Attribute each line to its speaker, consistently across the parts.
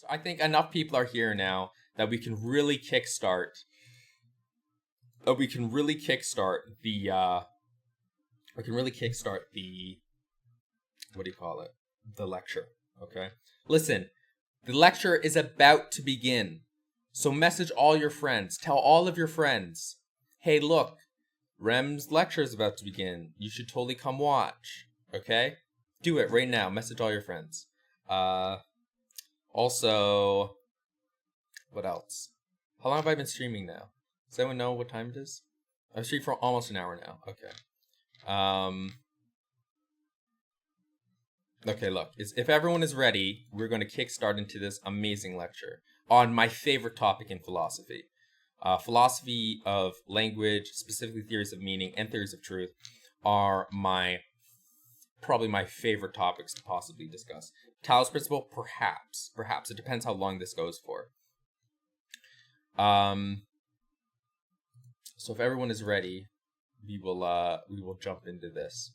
Speaker 1: I think enough people are here now that we can really kickstart. We can really kickstart the. We can really kickstart the. What do you call it? The lecture. Okay. Listen, the lecture is about to begin. So message all your friends. Tell all of your friends. Hey, look, Rem's lecture is about to begin. You should totally come watch. Okay? Do it right now. Message all your friends. Also, what else? How long have I been streaming now? Does anyone know what time it is? I've streamed for almost an hour now. Okay. Okay, look. If everyone is ready, we're going to kickstart into this amazing lecture on my favorite topic in philosophy. Philosophy of language, specifically theories of meaning and theories of truth, are probably my favorite topics to possibly discuss. Taoist principle, perhaps. It depends how long this goes for. So if everyone is ready, we will jump into this.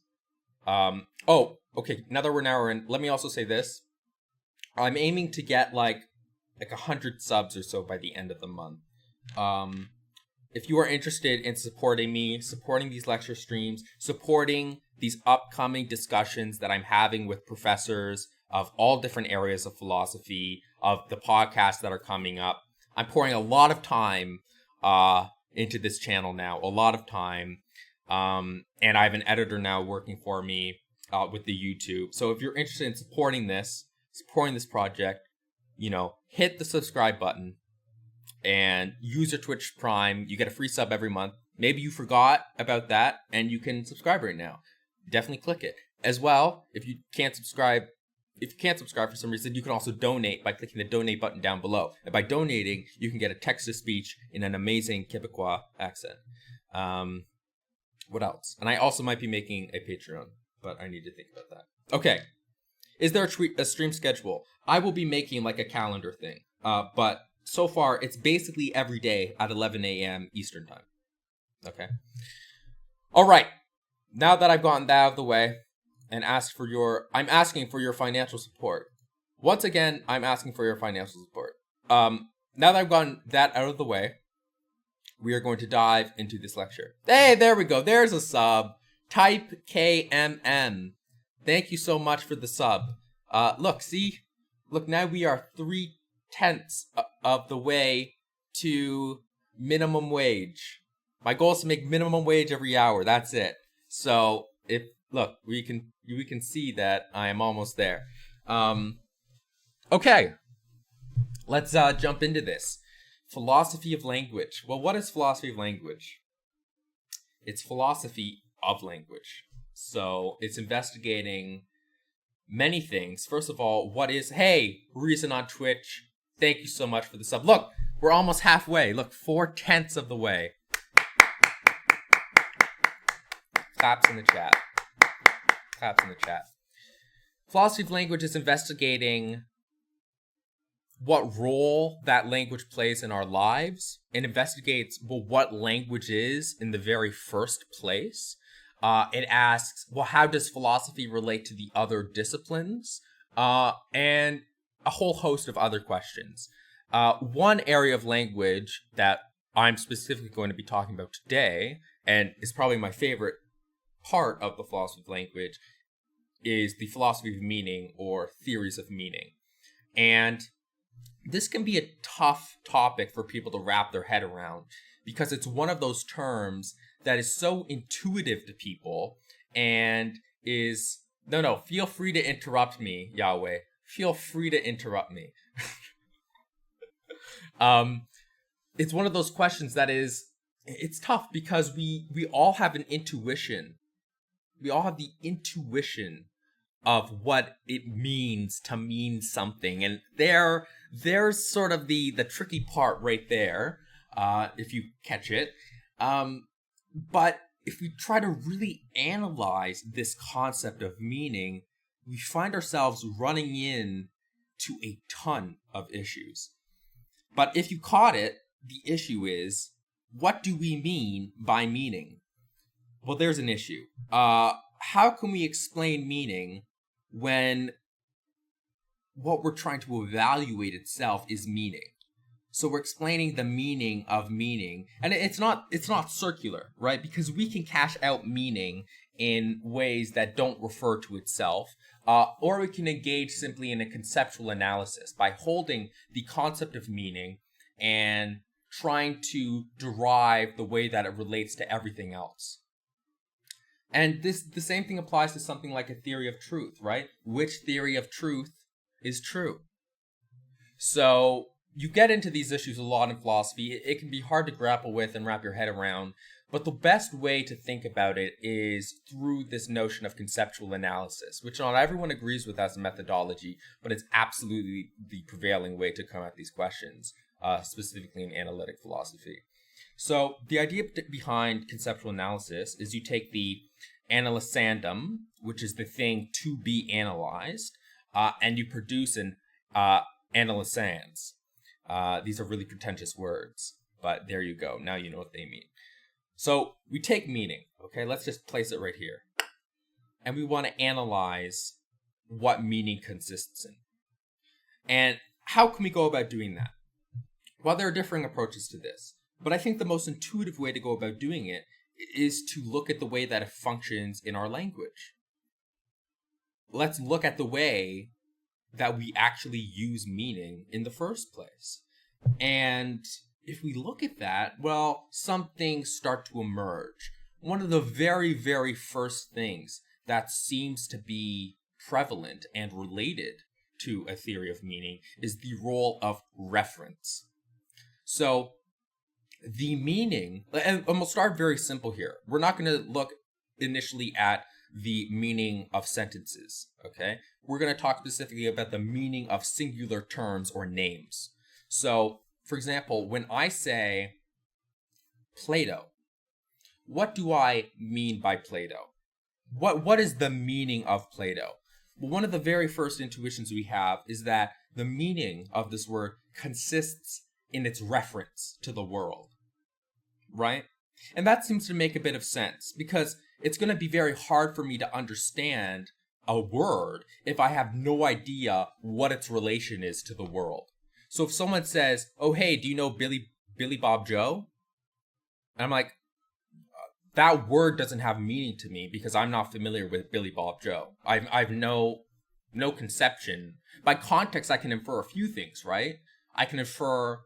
Speaker 1: Okay. Now that we're an hour in, let me also say this. I'm aiming to get like 100 subs or so by the end of the month. If you are interested in supporting me, supporting these lecture streams, supporting these upcoming discussions that I'm having with professors of all different areas of philosophy, of the podcasts that are coming up, I'm pouring a lot of time into this channel now, a lot of time. And I have an editor now working for me with the YouTube. So if you're interested in supporting this project, hit the subscribe button and use your Twitch Prime. You get a free sub every month. Maybe you forgot about that and you can subscribe right now. Definitely click it. As well, if you can't subscribe for some reason, you can also donate by clicking the donate button down below. And by donating, you can get a text-to-speech in an amazing Quebecois accent. What else? And I also might be making a Patreon, but I need to think about that. Okay. Is there a stream schedule? I will be making like a calendar thing. But so far, it's basically every day at 11 a.m. Eastern time. Okay. All right. Now that I've gotten that out of the way and I'm asking for your financial support. Once again, I'm asking for your financial support. Now that I've gotten that out of the way, we are going to dive into this lecture. Hey, there we go. There's a sub. Type KMM. Thank you so much for the sub. Look, now we are 3/10 of the way to minimum wage. My goal is to make minimum wage every hour. That's it. So we can see that I am almost there. Okay. Let's jump into this. Philosophy of language. Well, what is philosophy of language? It's philosophy of language. So it's investigating many things. First of all, hey, Reason on Twitch, thank you so much for the sub. Look, we're almost halfway. Look, 4/10 of the way. Claps in the chat. Philosophy of language is investigating what role that language plays in our lives. It investigates what language is in the very first place. It asks, how does philosophy relate to the other disciplines? And a whole host of other questions. One area of language that I'm specifically going to be talking about today, and is probably my favorite part of the philosophy of language, is the philosophy of meaning or theories of meaning. And this can be a tough topic for people to wrap their head around because it's one of those terms that is so intuitive to people and is... No, feel free to interrupt me, Yahweh. Feel free to interrupt me. It's one of those questions that it's tough because we all have an intuition. We all have the intuition of what it means to mean something. And there's sort of the tricky part right there, if you catch it. But if we try to really analyze this concept of meaning, we find ourselves running in to a ton of issues. But if you caught it, the issue is, what do we mean by meaning? Well, there's an issue. How can we explain meaning when what we're trying to evaluate itself is meaning. So we're explaining the meaning of meaning, and it's not circular, right? Because we can cash out meaning in ways that don't refer to itself, or we can engage simply in a conceptual analysis by holding the concept of meaning and trying to derive the way that it relates to everything else. And the same thing applies to something like a theory of truth, right? Which theory of truth is true? So you get into these issues a lot in philosophy. It can be hard to grapple with and wrap your head around, but the best way to think about it is through this notion of conceptual analysis, which not everyone agrees with as a methodology, but it's absolutely the prevailing way to come at these questions, specifically in analytic philosophy. So the idea behind conceptual analysis is you take the analysandum, which is the thing to be analyzed, and you produce an analysans. These are really pretentious words, but there you go. Now you know what they mean. So we take meaning, okay? Let's just place it right here. And we want to analyze what meaning consists in. And how can we go about doing that? Well, there are differing approaches to this, but I think the most intuitive way to go about doing it is to look at the way that it functions in our language. Let's look at the way that we actually use meaning in the first place. And if we look at that, well, some things start to emerge. One of the very, very first things that seems to be prevalent and related to a theory of meaning is the role of reference. So the meaning, and we'll start very simple here. We're not going to look initially at the meaning of sentences, okay? We're going to talk specifically about the meaning of singular terms or names. So, for example, when I say Plato, what do I mean by Plato? What is the meaning of Plato? Well, one of the very first intuitions we have is that the meaning of this word consists in its reference to the world, right? And that seems to make a bit of sense, because it's going to be very hard for me to understand a word if I have no idea what its relation is to the world. So if someone says, oh, hey, do you know Billy Bob Joe? And I'm like, that word doesn't have meaning to me because I'm not familiar with Billy Bob Joe. I've no conception. By context, I can infer a few things, right? I can infer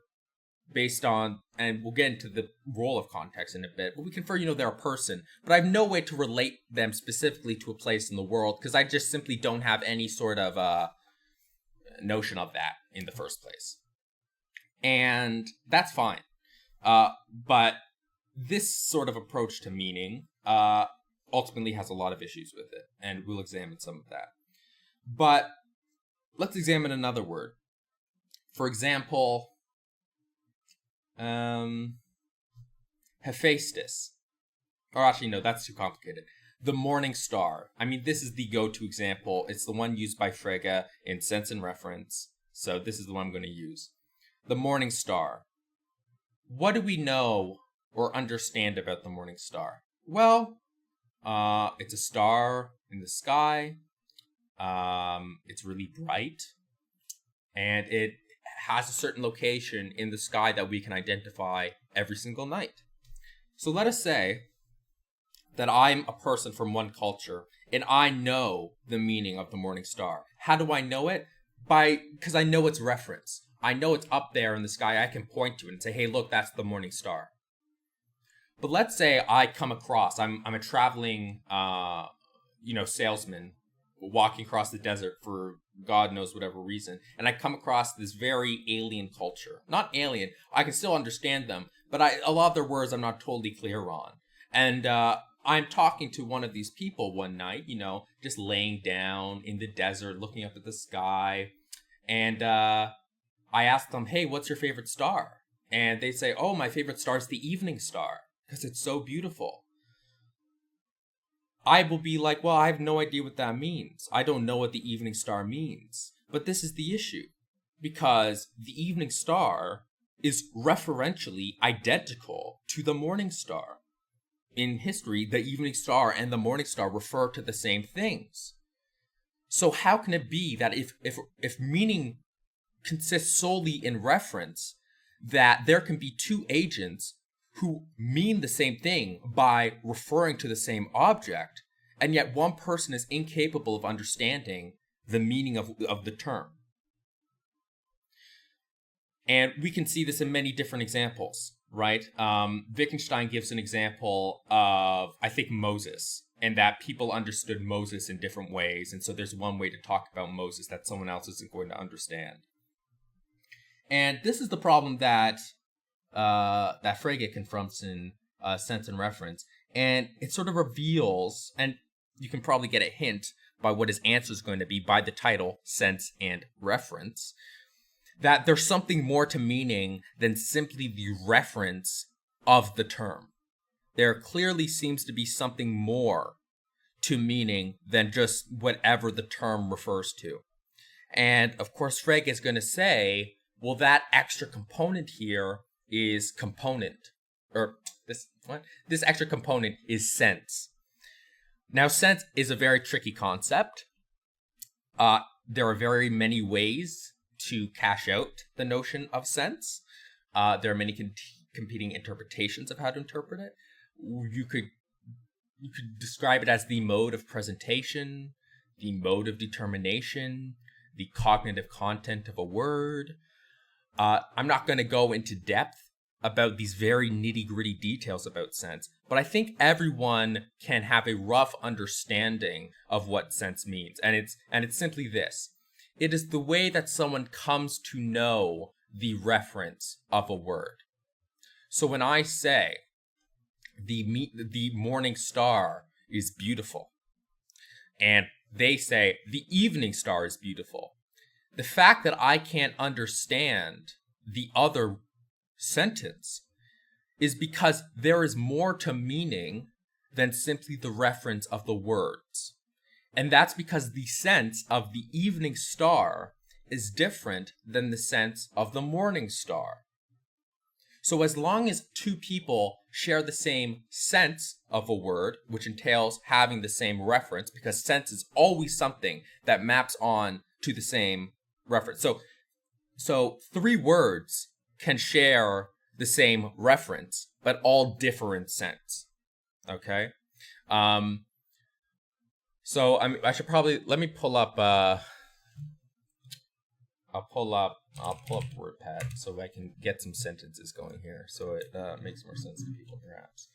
Speaker 1: based on, and we'll get into the role of context in a bit, but we can infer, they're a person, but I have no way to relate them specifically to a place in the world because I just simply don't have any sort of notion of that in the first place. And that's fine. But this sort of approach to meaning ultimately has a lot of issues with it, and we'll examine some of that. But let's examine another word. For example, Hephaestus. Or actually, no, that's too complicated. The morning star. I mean, this is the go-to example. It's the one used by Frege in Sense and Reference. So this is the one I'm going to use. The morning star. What do we know or understand about the morning star? Well, it's a star in the sky. It's really bright. And it has a certain location in the sky that we can identify every single night. So let us say that I'm a person from one culture and I know the meaning of the morning star. How do I know it? Because I know its reference. I know it's up there in the sky. I can point to it and say, hey, look, that's the morning star. But let's say I come across, I'm a traveling, salesman walking across the desert for God knows whatever reason, and I come across this very alien culture. Not alien, I can still understand them, but a lot of their words I'm not totally clear on. And I'm talking to one of these people one night, just laying down in the desert, looking up at the sky, and I ask them, hey, what's your favorite star? And they say, oh, my favorite star is the evening star, because it's so beautiful. I will be like, well, I have no idea what that means. I don't know what the evening star means. But this is the issue, because the evening star is referentially identical to the morning star. In history, the evening star and the morning star refer to the same things. So how can it be that if meaning consists solely in reference, that there can be two agents who mean the same thing by referring to the same object, and yet one person is incapable of understanding the meaning of the term? And we can see this in many different examples, right? Wittgenstein gives an example of, I think, Moses, and that people understood Moses in different ways. And so there's one way to talk about Moses that someone else isn't going to understand. And this is the problem that that Frege confronts in Sense and Reference. And it sort of reveals, and you can probably get a hint by what his answer is going to be by the title, Sense and Reference, that there's something more to meaning than simply the reference of the term. There clearly seems to be something more to meaning than just whatever the term refers to. And of course, Frege is going to say, well, that extra component here is component, or this extra component is sense. Now, sense is a very tricky concept. There are very many ways to cash out the notion of sense. There are many competing interpretations of how to interpret it. You could describe it as the mode of presentation, the mode of determination, the cognitive content of a word. I'm not going to go into depth about these very nitty-gritty details about sense, but I think everyone can have a rough understanding of what sense means, and it's simply this. It is the way that someone comes to know the reference of a word. So when I say the morning star is beautiful, and they say the evening star is beautiful, the fact that I can't understand the other sentence is because there is more to meaning than simply the reference of the words. And that's because the sense of the evening star is different than the sense of the morning star. So as long as two people share the same sense of a word, which entails having the same reference, because sense is always something that maps on to the same reference. So three words can share the same reference, but all differ in sense. Okay? So I should probably, let me pull up, I'll pull up WordPad so I can get some sentences going here, so it makes more sense to people, perhaps.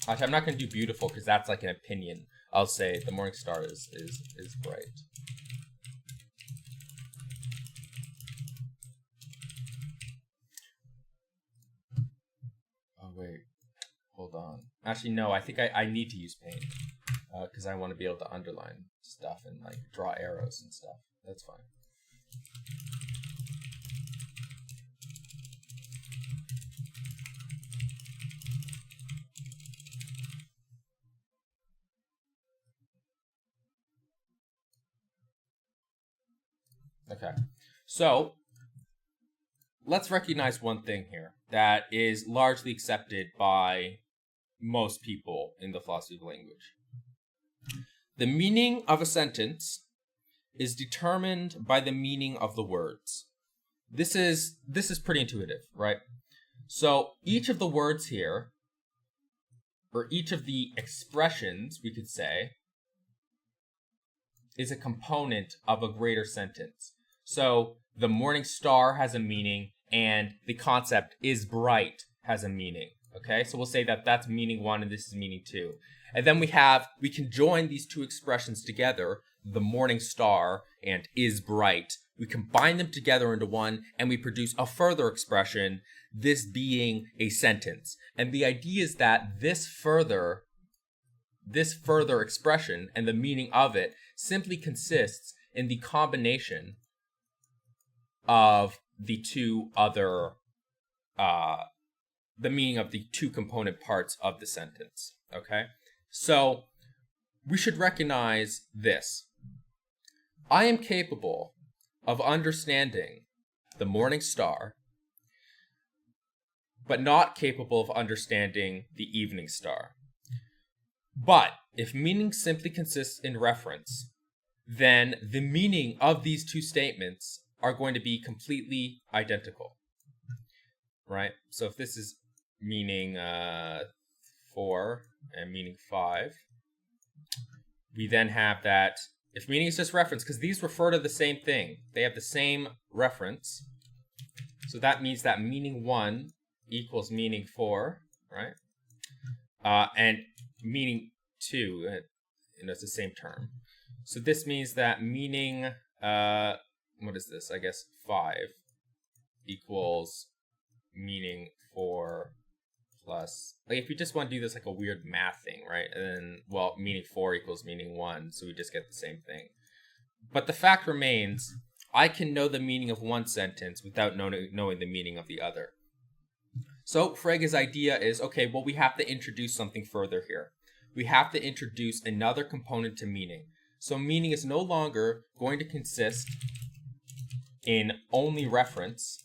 Speaker 1: Actually, I'm not going to do beautiful because that's like an opinion. I'll say the morning star is bright. Oh, wait. Hold on. Actually, no, I think I need to use paint because I want to be able to underline stuff and like draw arrows and stuff. That's fine. Okay, so let's recognize one thing here that is largely accepted by most people in the philosophy of language. The meaning of a sentence is determined by the meaning of the words. This is pretty intuitive, right? So each of the words here, or each of the expressions, we could say, is a component of a greater sentence. So the morning star has a meaning, and the concept is bright has a meaning. Okay, so we'll say that that's meaning one and this is meaning two. And then we can join these two expressions together, the morning star and is bright. We combine them together into one and we produce a further expression, this being a sentence. And the idea is that this further expression and the meaning of it simply consists in the combination of the two other, the meaning of the two component parts of the sentence, okay? So we should recognize this. I am capable of understanding the morning star but not capable of understanding the evening star. But if meaning simply consists in reference, then the meaning of these two statements are going to be completely identical, right? So if this is meaning 4 and meaning 5, we then have that if meaning is just reference, because these refer to the same thing, they have the same reference, so that means that meaning 1 equals meaning 4, right? And meaning 2, it's the same term. So this means that meaning, what is this? I guess 5 equals meaning 4 plus, like if we just want to do this like a weird math thing, right? And then, well, meaning 4 equals meaning 1, so we just get the same thing. But the fact remains, I can know the meaning of one sentence without knowing the meaning of the other. So Frege's idea is, okay, well, we have to introduce something further here. We have to introduce another component to meaning. So meaning is no longer going to consist in only reference,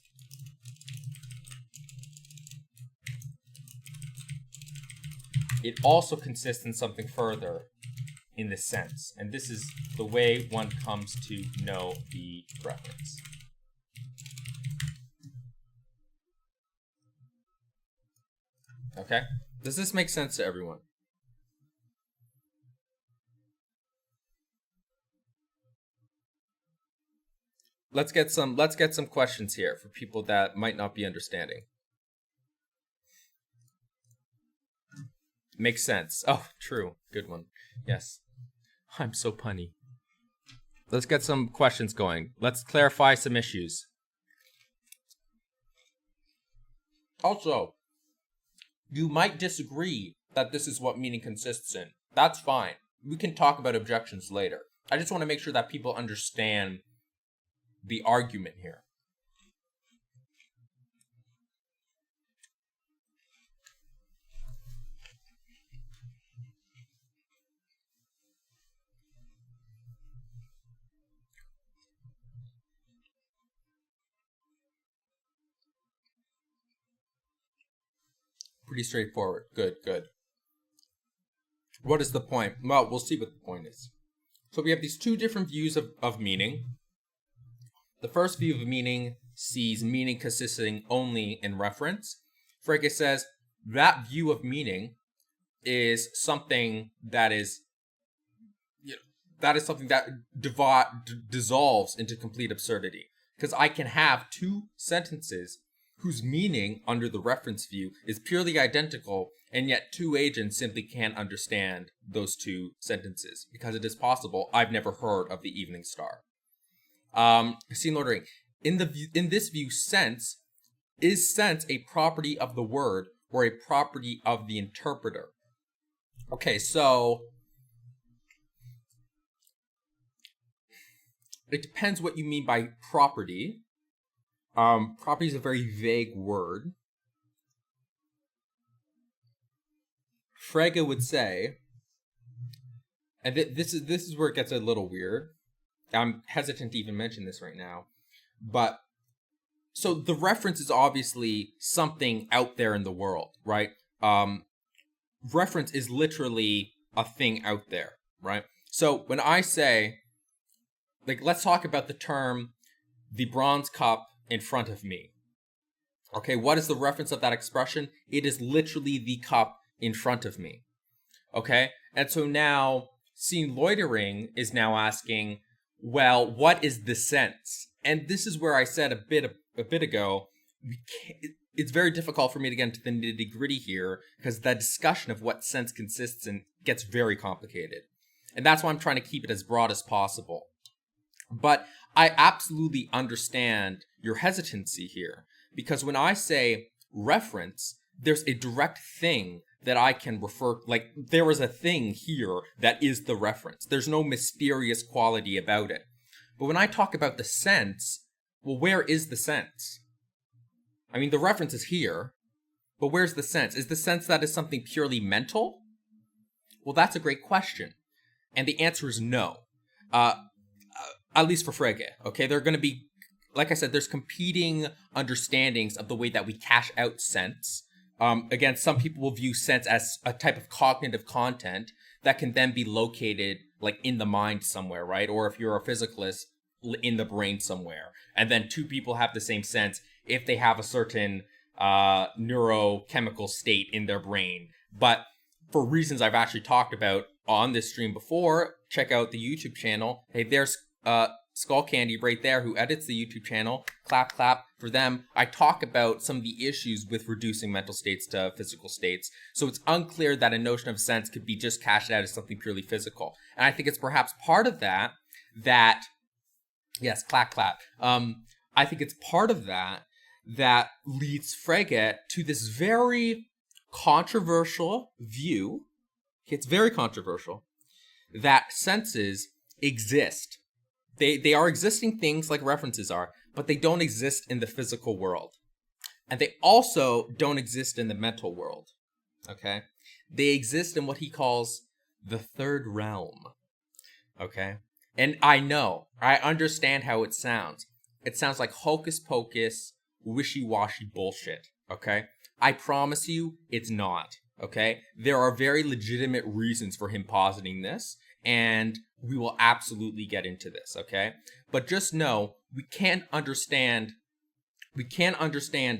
Speaker 1: it also consists in something further, in the sense. And this is the way one comes to know the reference. Okay? Does this make sense to everyone? Let's get some questions here for people that might not be understanding. Makes sense. Oh, true. Good one. Yes. I'm so punny. Let's get some questions going. Let's clarify some issues. Also, you might disagree that this is what meaning consists in. That's fine. We can talk about objections later. I just want to make sure that people understand the argument here. Pretty straightforward. Good, good. What is the point? Well, we'll see what the point is. So we have these two different views of meaning. The first view of meaning sees meaning consisting only in reference. Frege says that view of meaning is something that is, something that dissolves into complete absurdity. Because I can have two sentences whose meaning under the reference view is purely identical, and yet two agents simply can't understand those two sentences because it is possible I've never heard of the evening star. Scene ordering. In this view, sense is sense a property of the word or a property of the interpreter. Okay, so it depends what you mean by property. Property is a very vague word. Frege would say, and this is where it gets a little weird. I'm hesitant to even mention this right now, but so the reference is obviously something out there in the world, right? Reference is literally a thing out there, right? So when I say, like, let's talk about the term, the bronze cup in front of me. Okay, what is the reference of that expression? It is literally the cup in front of me. Okay, and so now scene loitering is now asking, well, what is the sense? And this is where I said a bit ago, it's very difficult for me to get into the nitty-gritty here because the discussion of what sense consists in gets very complicated. And that's why I'm trying to keep it as broad as possible. But I absolutely understand your hesitancy here, because when I say reference, there's a direct thing that I can refer, like there is a thing here that is the reference. There's no mysterious quality about it. But when I talk about the sense, well, where is the sense? I mean, the reference is here, but where's the sense? Is the sense that is something purely mental? Well, that's a great question. And the answer is no. At least for Frege, okay? There are going to be like I said, there's competing understandings of the way that we cash out sense. Again, some people will view sense as a type of cognitive content that can then be located like in the mind somewhere, right? Or if you're a physicalist, in the brain somewhere. And then two people have the same sense if they have a certain neurochemical state in their brain. But for reasons I've actually talked about on this stream before, check out the YouTube channel. Hey, there's Skull Candy right there who edits the YouTube channel. Clap, clap for them. I talk about some of the issues with reducing mental states to physical states. So it's unclear that a notion of sense could be just cashed out as something purely physical. And I think it's perhaps part of that, yes, clap, clap. I think it's part of that leads Frege to this very controversial view. It's very controversial that senses exist. They are existing things like references are, but they don't exist in the physical world. And they also don't exist in the mental world. Okay? They exist in what he calls the third realm. Okay? And I understand how it sounds. It sounds like hocus pocus, wishy-washy bullshit. Okay? I promise you, it's not. Okay? There are very legitimate reasons for him positing this, and we will absolutely get into this, okay? But just know, we can't understand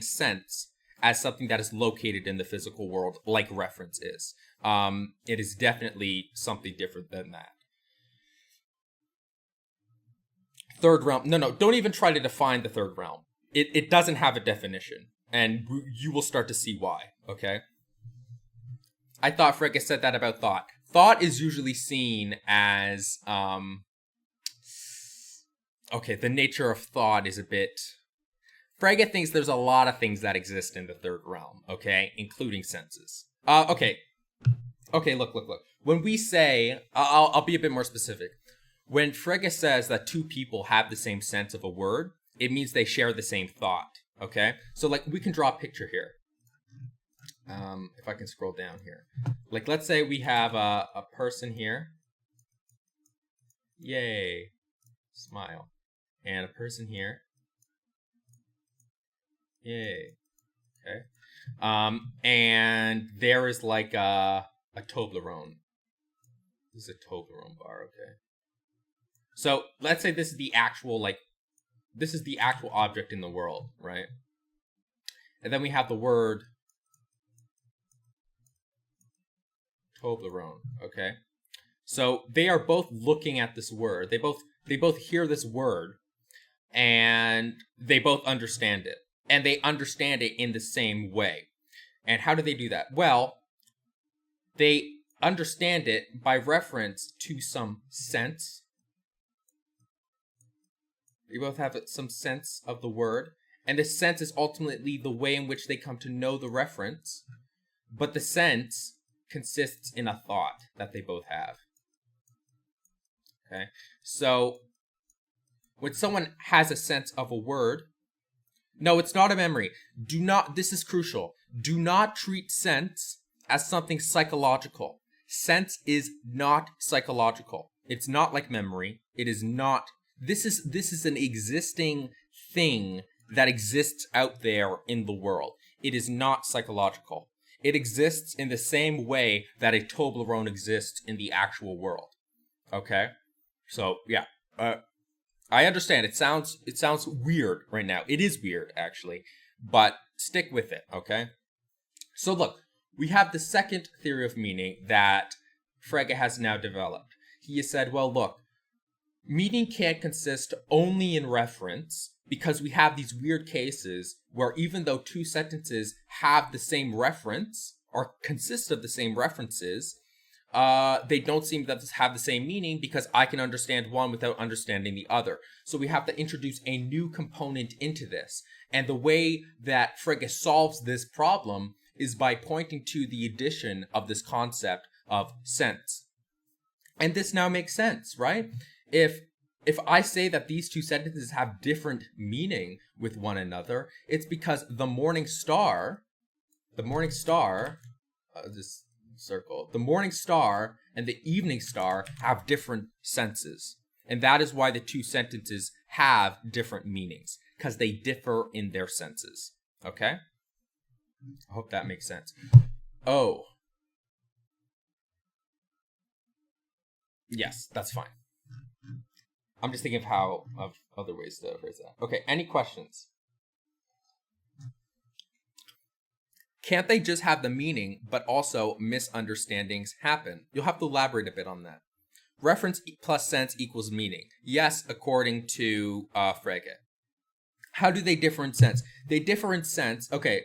Speaker 1: sense as something that is located in the physical world like reference is. It is definitely something different than that. Third realm, no, don't even try to define the third realm. It doesn't have a definition, and you will start to see why, okay? I thought Frege said that about thought. Thought is usually seen as, okay, the nature of thought is a bit... Frege thinks there's a lot of things that exist in the third realm, okay, including senses. Okay, look. When we say, I'll be a bit more specific. When Frege says that two people have the same sense of a word, it means they share the same thought, okay? So, like, we can draw a picture here. If I can scroll down here. Like, let's say we have a person here. Yay. Smile. And a person here. Yay. Okay. And there is like a Toblerone. This is a Toblerone bar, okay. So, let's say this is the actual, this is the actual object in the world, right? And then we have the word Toblerone, okay? So they are both looking at this word. They both hear this word, and they both understand it. And they understand it in the same way. And how do they do that? Well, they understand it by reference to some sense. They both have some sense of the word. And the sense is ultimately the way in which they come to know the reference. But the sense consists in a thought that they both have. Okay? So, when someone has a sense of a word, no, it's not a memory. This is crucial. Do not treat sense as something psychological. Sense is not psychological. It's not like memory. It is not. This is an existing thing that exists out there in the world. It is not psychological. It exists in the same way that a Toblerone exists in the actual world. Okay? So, yeah. I understand. It sounds weird right now. It is weird, actually. But stick with it, okay? So, look. We have the second theory of meaning that Frege has now developed. He has said, well, look. Meaning can't consist only in reference, because we have these weird cases where even though two sentences have the same reference or consist of the same references, they don't seem to have the same meaning because I can understand one without understanding the other. So we have to introduce a new component into this. And the way that Frege solves this problem is by pointing to the addition of this concept of sense. And this now makes sense, right? If I say that these two sentences have different meaning with one another, it's because the morning star, this circle, the morning star and the evening star have different senses. And that is why the two sentences have different meanings, because they differ in their senses. Okay? I hope that makes sense. Oh. Yes, that's fine. I'm just thinking of other ways to phrase that. Okay, any questions? Can't they just have the meaning, but also misunderstandings happen? You'll have to elaborate a bit on that. Reference plus sense equals meaning. Yes, according to Frege. How do they differ in sense? They differ in sense. Okay,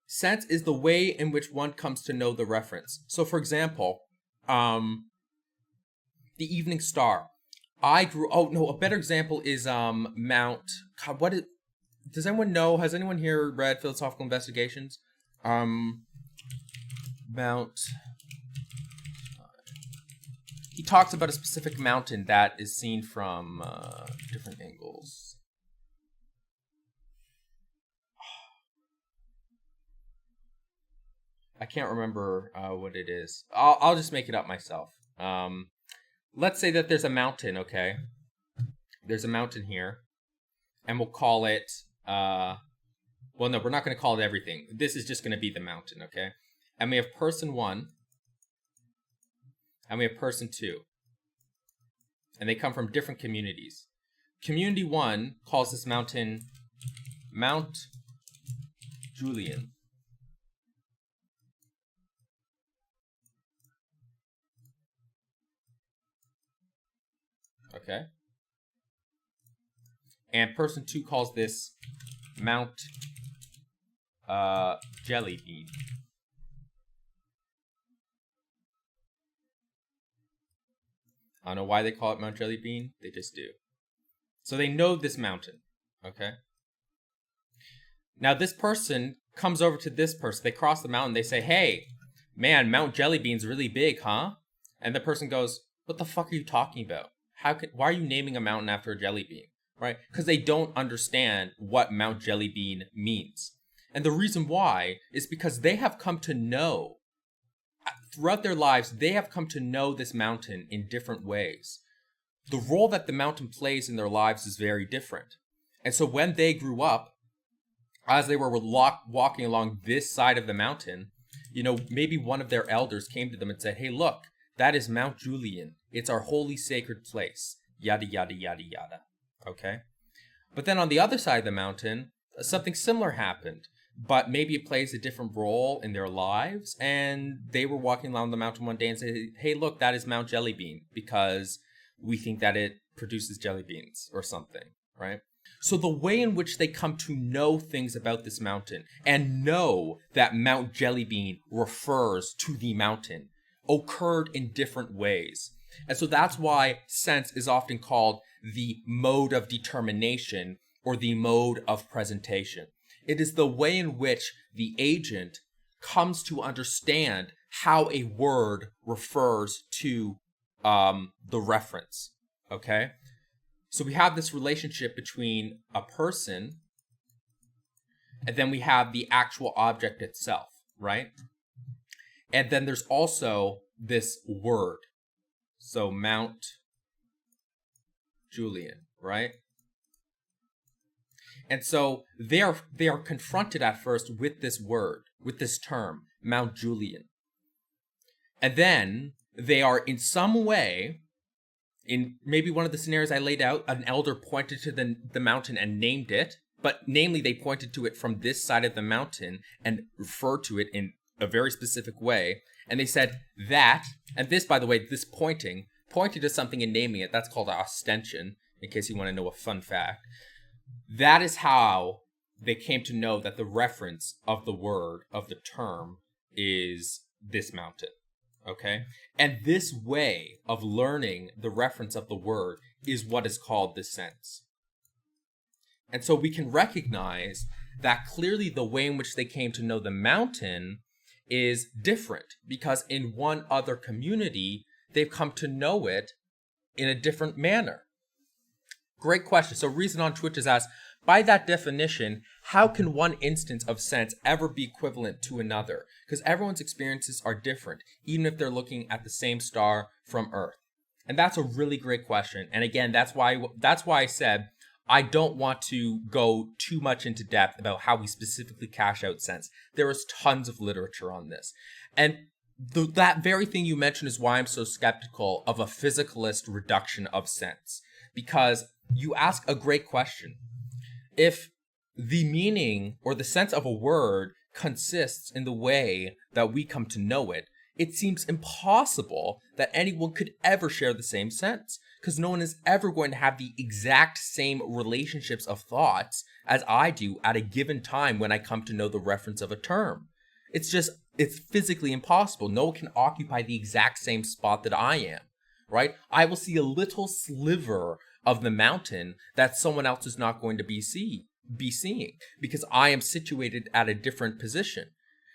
Speaker 1: sense is the way in which one comes to know the reference. So, for example, the evening star. A better example is Mount. God, does anyone know? Has anyone here read Philosophical Investigations? Mount. He talks about a specific mountain that is seen from different angles. I can't remember what it is. I'll just make it up myself. Let's say that there's a mountain, okay? There's a mountain here. And we'll call it... well, no, we're not going to call it everything. This is just going to be the mountain, okay? And we have person 1. And we have person 2. And they come from different communities. Community 1 calls this mountain Mount Julian. Okay. And person 2 calls this Mount Jellybean. I don't know why they call it Mount Jellybean. They just do. So they know this mountain. Okay. Now this person comes over to this person. They cross the mountain. They say, hey, man, Mount Jellybean's really big, huh? And the person goes, what the fuck are you talking about? Why are you naming a mountain after a jelly bean? Right? Because they don't understand what Mount Jellybean means. And the reason why is because they have come to know, throughout their lives, they have come to know this mountain in different ways. The role that the mountain plays in their lives is very different. And so when they grew up, as they were walking along this side of the mountain, maybe one of their elders came to them and said, hey, look, that is Mount Julian. It's our holy sacred place. Yada, yada, yada, yada. Okay? But then on the other side of the mountain, something similar happened. But maybe it plays a different role in their lives. And they were walking along the mountain one day and said, hey, look, that is Mount Jellybean. Because we think that it produces jelly beans or something. Right? So the way in which they come to know things about this mountain and know that Mount Jellybean refers to the mountain occurred in different ways. And so that's why sense is often called the mode of determination or the mode of presentation. It is the way in which the agent comes to understand how a word refers to the reference. Okay? So we have this relationship between a person and then we have the actual object itself, right? And then there's also this word. So Mount Julian, right? And so they are confronted at first with this word, with this term, Mount Julian. And then they are in some way, in maybe one of the scenarios I laid out, an elder pointed to the mountain and named it, but namely they pointed to it from this side of the mountain and referred to it in a very specific way. And they said that, and this, by the way, this pointing to something and naming it, that's called ostension, in case you want to know a fun fact. That is how they came to know that the reference of the word, of the term, is this mountain. Okay? And this way of learning the reference of the word is what is called the sense. And so we can recognize that clearly the way in which they came to know the mountain is different, because in one other community, they've come to know it in a different manner. Great question. So Reason on Twitch has asked, by that definition, how can one instance of sense ever be equivalent to another? Because everyone's experiences are different, even if they're looking at the same star from Earth. And that's a really great question. And again, that's why I said I don't want to go too much into depth about how we specifically cash out sense. There is tons of literature on this. And that very thing you mentioned is why I'm so skeptical of a physicalist reduction of sense. Because you ask a great question. If the meaning or the sense of a word consists in the way that we come to know it, it seems impossible that anyone could ever share the same sense, because no one is ever going to have the exact same relationships of thoughts as I do at a given time when I come to know the reference of a term. It's physically impossible. No one can occupy the exact same spot that I am, right? I will see a little sliver of the mountain that someone else is not going to be seeing because I am situated at a different position.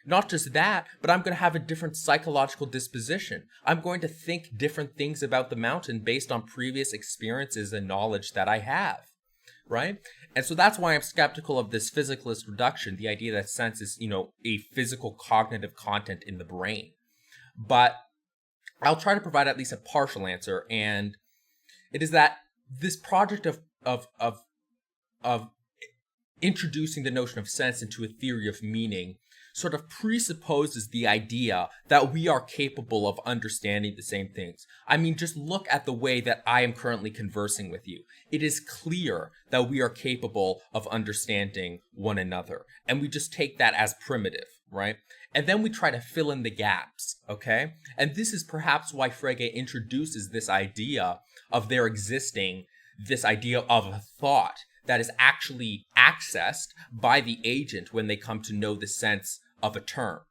Speaker 1: Not just that, but I'm going to have a different psychological disposition. I'm going to think different things about the mountain based on previous experiences and knowledge that I have, right? And so that's why I'm skeptical of this physicalist reduction, the idea that sense is, a physical cognitive content in the brain. But I'll try to provide at least a partial answer, and it is that this project of introducing the notion of sense into a theory of meaning sort of presupposes the idea that we are capable of understanding the same things. I mean, just look at the way that I am currently conversing with you. It is clear that we are capable of understanding one another, and we just take that as primitive, right? And then we try to fill in the gaps, okay? And this is perhaps why Frege introduces this idea of there existing this idea of a thought that is actually accessed by the agent when they come to know the sense of a term.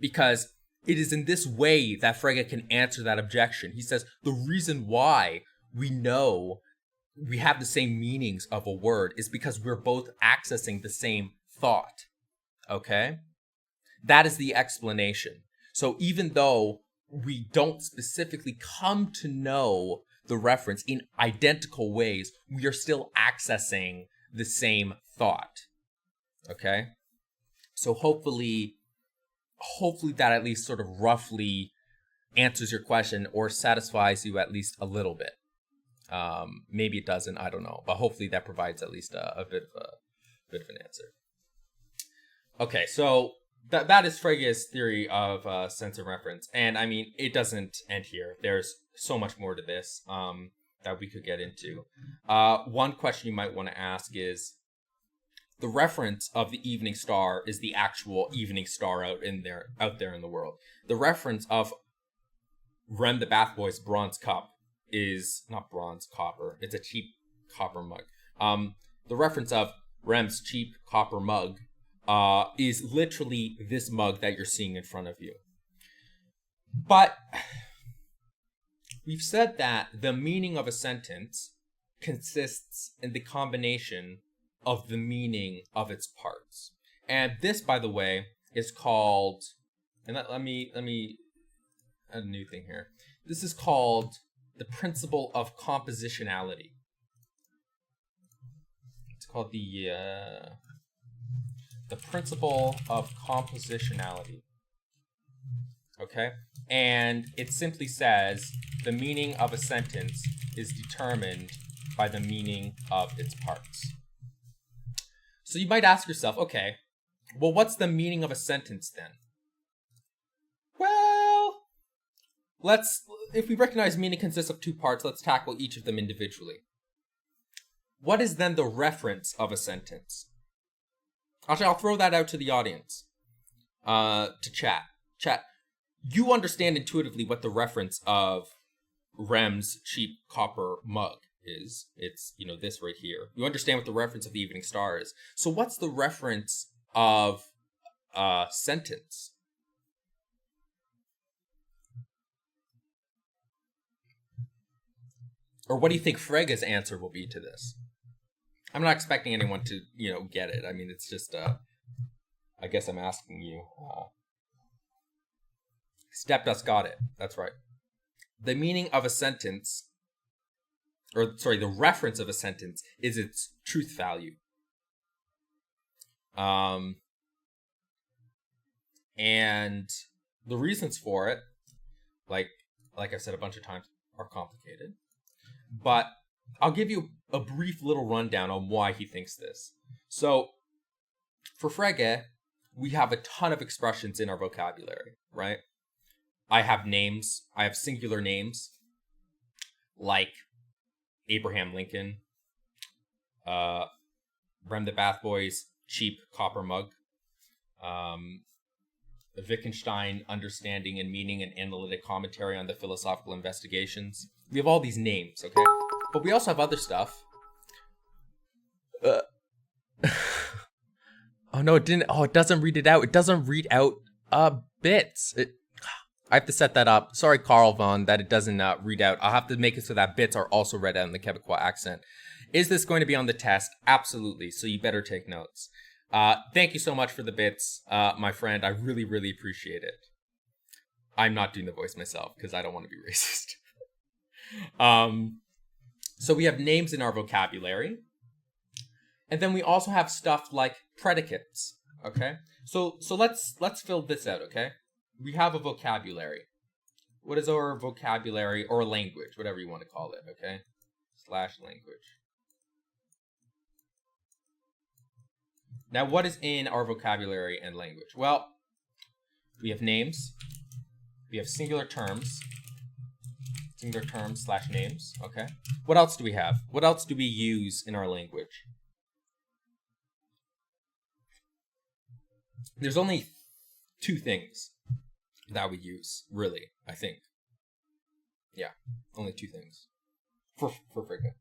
Speaker 1: Because it is in this way that Frege can answer that objection. He says the reason why we know we have the same meanings of a word is because we're both accessing the same thought. Okay? That is the explanation. So even though we don't specifically come to know the reference in identical ways, we are still accessing the same thought. Okay? So hopefully that at least sort of roughly answers your question or satisfies you at least a little bit. Maybe it doesn't, I don't know, but hopefully that provides at least a bit of an answer. Okay, so that is Frege's theory of sense of reference, and I mean it doesn't end here. There's so much more to this that we could get into. One question you might want to ask is, the reference of the evening star is the actual evening star out there in the world. The reference of Rem the Bath Boy's bronze cup is not bronze, copper. It's a cheap copper mug. The reference of Rem's cheap copper mug is literally this mug that you're seeing in front of you. But we've said that the meaning of a sentence consists in the combination of the meaning of its parts. And this, by the way, is called, and let me add a new thing here. This is called the Principle of Compositionality. It's called the Principle of Compositionality. Okay? And it simply says the meaning of a sentence is determined by the meaning of its parts. So you might ask yourself, okay, well, what's the meaning of a sentence then? Well, if we recognize meaning consists of two parts, let's tackle each of them individually. What is then the reference of a sentence? Actually, I'll throw that out to the audience, to chat. Chat, you understand intuitively what the reference of Rem's cheap copper mug is. It's, this right here. You understand what the reference of the evening star is. So what's the reference of a sentence? Or what do you think Frege's answer will be to this? I'm not expecting anyone to, get it. I mean, it's just, I guess I'm asking you. Stepdust got it. That's right. The meaning of a sentence, the reference of a sentence is its truth value. And the reasons for it, like I've said a bunch of times, are complicated. But I'll give you a brief little rundown on why he thinks this. So, for Frege, we have a ton of expressions in our vocabulary, right? I have names. I have singular names, like Abraham Lincoln, Rem the Bath Boys, cheap copper mug, Wittgenstein, Understanding and Meaning, and Analytic Commentary on the Philosophical Investigations. We have all these names, okay? But we also have other stuff. Oh, no, it didn't. Oh, it doesn't read it out. It doesn't read out bits. I have to set that up. Sorry, Carl Von, that it doesn't read out. I'll have to make it so that bits are also read out in the Quebecois accent. Is this going to be on the test? Absolutely. So you better take notes. Thank you so much for the bits, my friend. I really, really appreciate it. I'm not doing the voice myself because I don't want to be racist. So we have names in our vocabulary. And then we also have stuff like predicates, okay? So let's fill this out, okay? We have a vocabulary. What is our vocabulary or language, whatever you want to call it, okay? / language. Now, what is in our vocabulary and language? Well, we have names. We have singular terms. Singular terms / names, okay? What else do we have? What else do we use in our language? There's only 2 things that we use, really, I think. Yeah, only 2 things for Frege.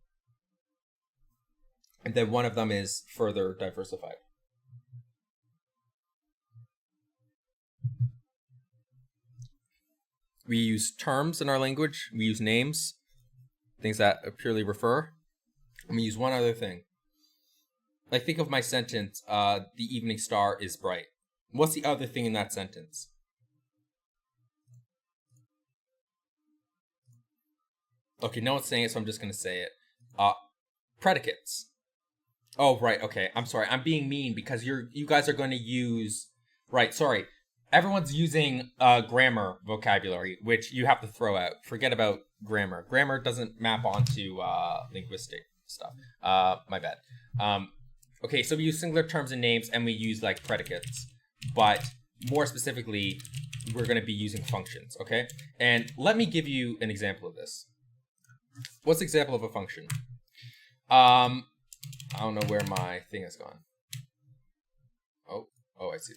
Speaker 1: And then one of them is further diversified. We use terms in our language. We use names, things that purely refer. And we use one other thing. Like, think of my sentence, the evening star is bright. What's the other thing in that sentence? Okay, no one's saying it, so I'm just going to say it. Predicates. Oh, right, okay. I'm sorry. I'm being mean because you guys are going to use... Right, sorry. Everyone's using grammar vocabulary, which you have to throw out. Forget about grammar. Grammar doesn't map onto linguistic stuff. My bad. Okay, so we use singular terms and names, and we use, like, predicates. But more specifically, we're going to be using functions, okay? And let me give you an example of this. What's the example of a function? I don't know where my thing has gone. Oh, I see.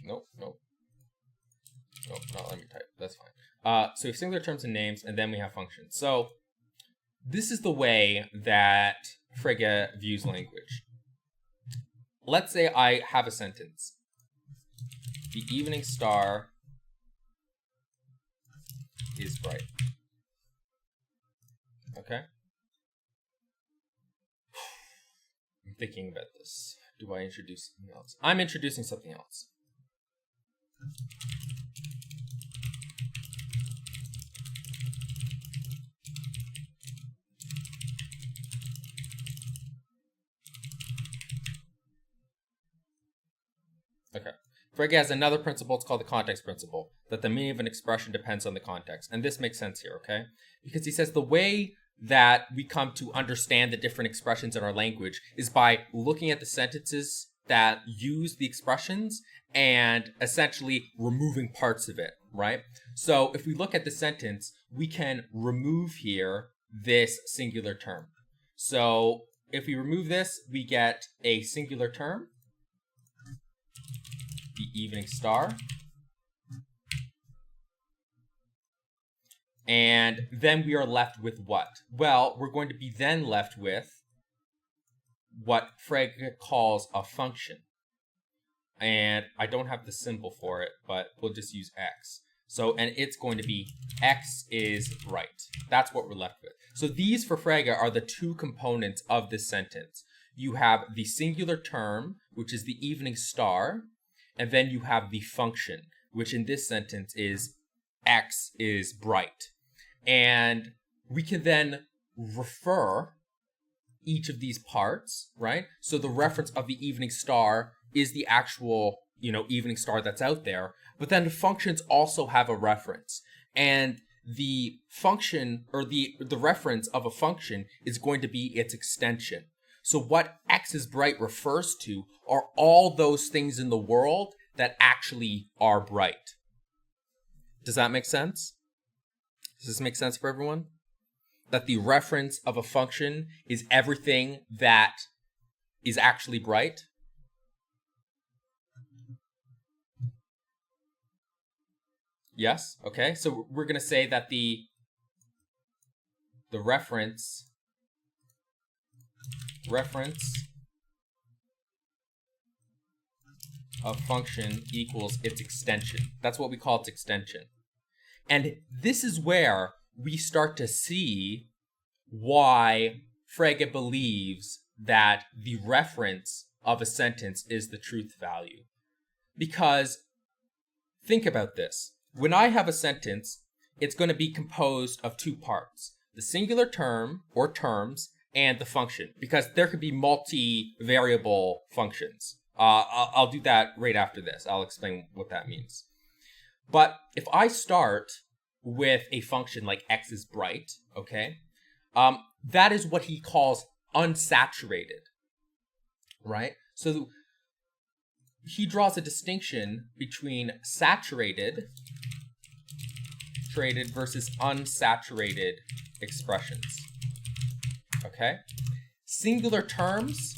Speaker 1: Nope, not let me type. That's fine. So we have singular terms and names, and then we have functions. So this is the way that Frege views language. Let's say I have a sentence. The evening star is bright. Okay? I'm thinking about this. Do I introduce something else? I'm introducing something else. Okay. Frege has another principle, it's called the context principle, that the meaning of an expression depends on the context. And this makes sense here, okay? Because he says the way that we come to understand the different expressions in our language is by looking at the sentences that use the expressions and essentially removing parts of it, right? So if we look at the sentence, we can remove here this singular term. So if we remove this, we get a singular term, the evening star. And then we are left with what? Well, we're going to be then left with what Frege calls a function. And I don't have the symbol for it, but we'll just use x. So, and it's going to be x is right. That's what we're left with. So these for Frege are the 2 components of this sentence. You have the singular term, which is the evening star, and then you have the function, which in this sentence is x is bright. And we can then refer each of these parts, right? So the reference of the evening star is the actual, evening star that's out there. But then the functions also have a reference. And the function or the reference of a function is going to be its extension. So what X is bright refers to are all those things in the world that actually are bright. Does that make sense? Does this make sense for everyone? That the reference of a function is everything that is actually bright? Yes? Okay, so we're going to say that the reference of function equals its extension. That's what we call its extension. And this is where we start to see why Frege believes that the reference of a sentence is the truth value. Because think about this. When I have a sentence, it's going to be composed of two parts: the singular term or terms and the function, because there could be multi-variable functions. I'll do that right after this. I'll explain what that means. But if I start with a function like x is bright, okay, that is what he calls unsaturated, right? So he draws a distinction between saturated versus unsaturated expressions, okay? Singular terms,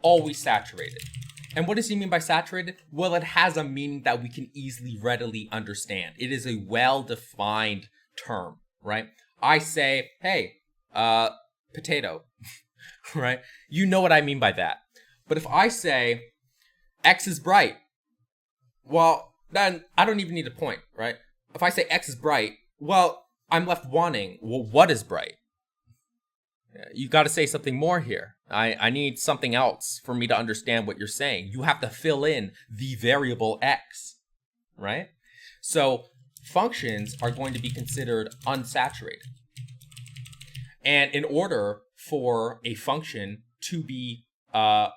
Speaker 1: always saturated. And what does he mean by saturated? Well, it has a meaning that we can easily, readily understand. It is a well-defined term, right? I say, hey, potato, right? You know what I mean by that. But if I say X is bright, well, then I don't even need a point, right? If I say X is bright, well, I'm left wanting, well, what is bright? You got to say something more here. I need something else for me to understand what you're saying. You have to fill in the variable X, right? So functions are going to be considered unsaturated. And in order for a function to be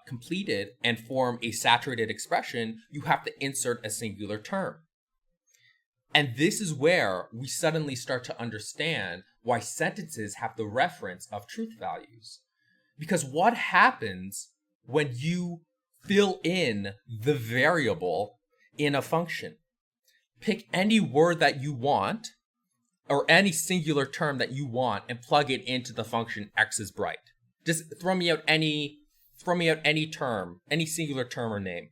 Speaker 1: completed and form a saturated expression, you have to insert a singular term. And this is where we suddenly start to understand why sentences have the reference of truth values. Because what happens when you fill in the variable in a function? Pick any word that you want, or any singular term that you want, and plug it into the function x is bright. Just throw me out any term, any singular term or name.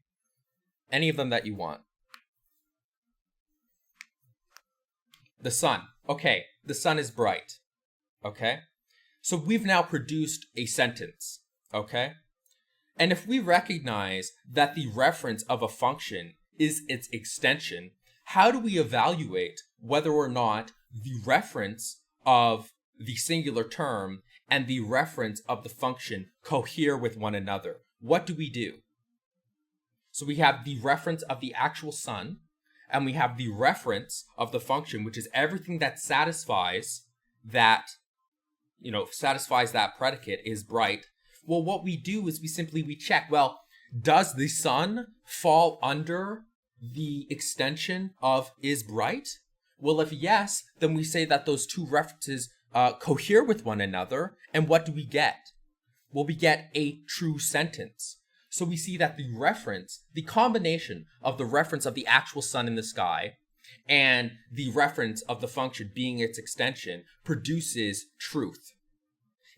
Speaker 1: Any of them that you want. The sun. Okay, the sun is bright. Okay? So we've now produced a sentence. Okay? And if we recognize that the reference of a function is its extension, how do we evaluate whether or not the reference of the singular term and the reference of the function cohere with one another? What do we do? So we have the reference of the actual sun, and we have the reference of the function, which is everything that satisfies that, satisfies that predicate is bright. Well, what we do is we check, well, does the sun fall under the extension of is bright? Well, if yes, then we say that those two references cohere with one another. And what do we get? Well, we get a true sentence. So we see that the combination of the reference of the actual sun in the sky and the reference of the function being its extension produces truth.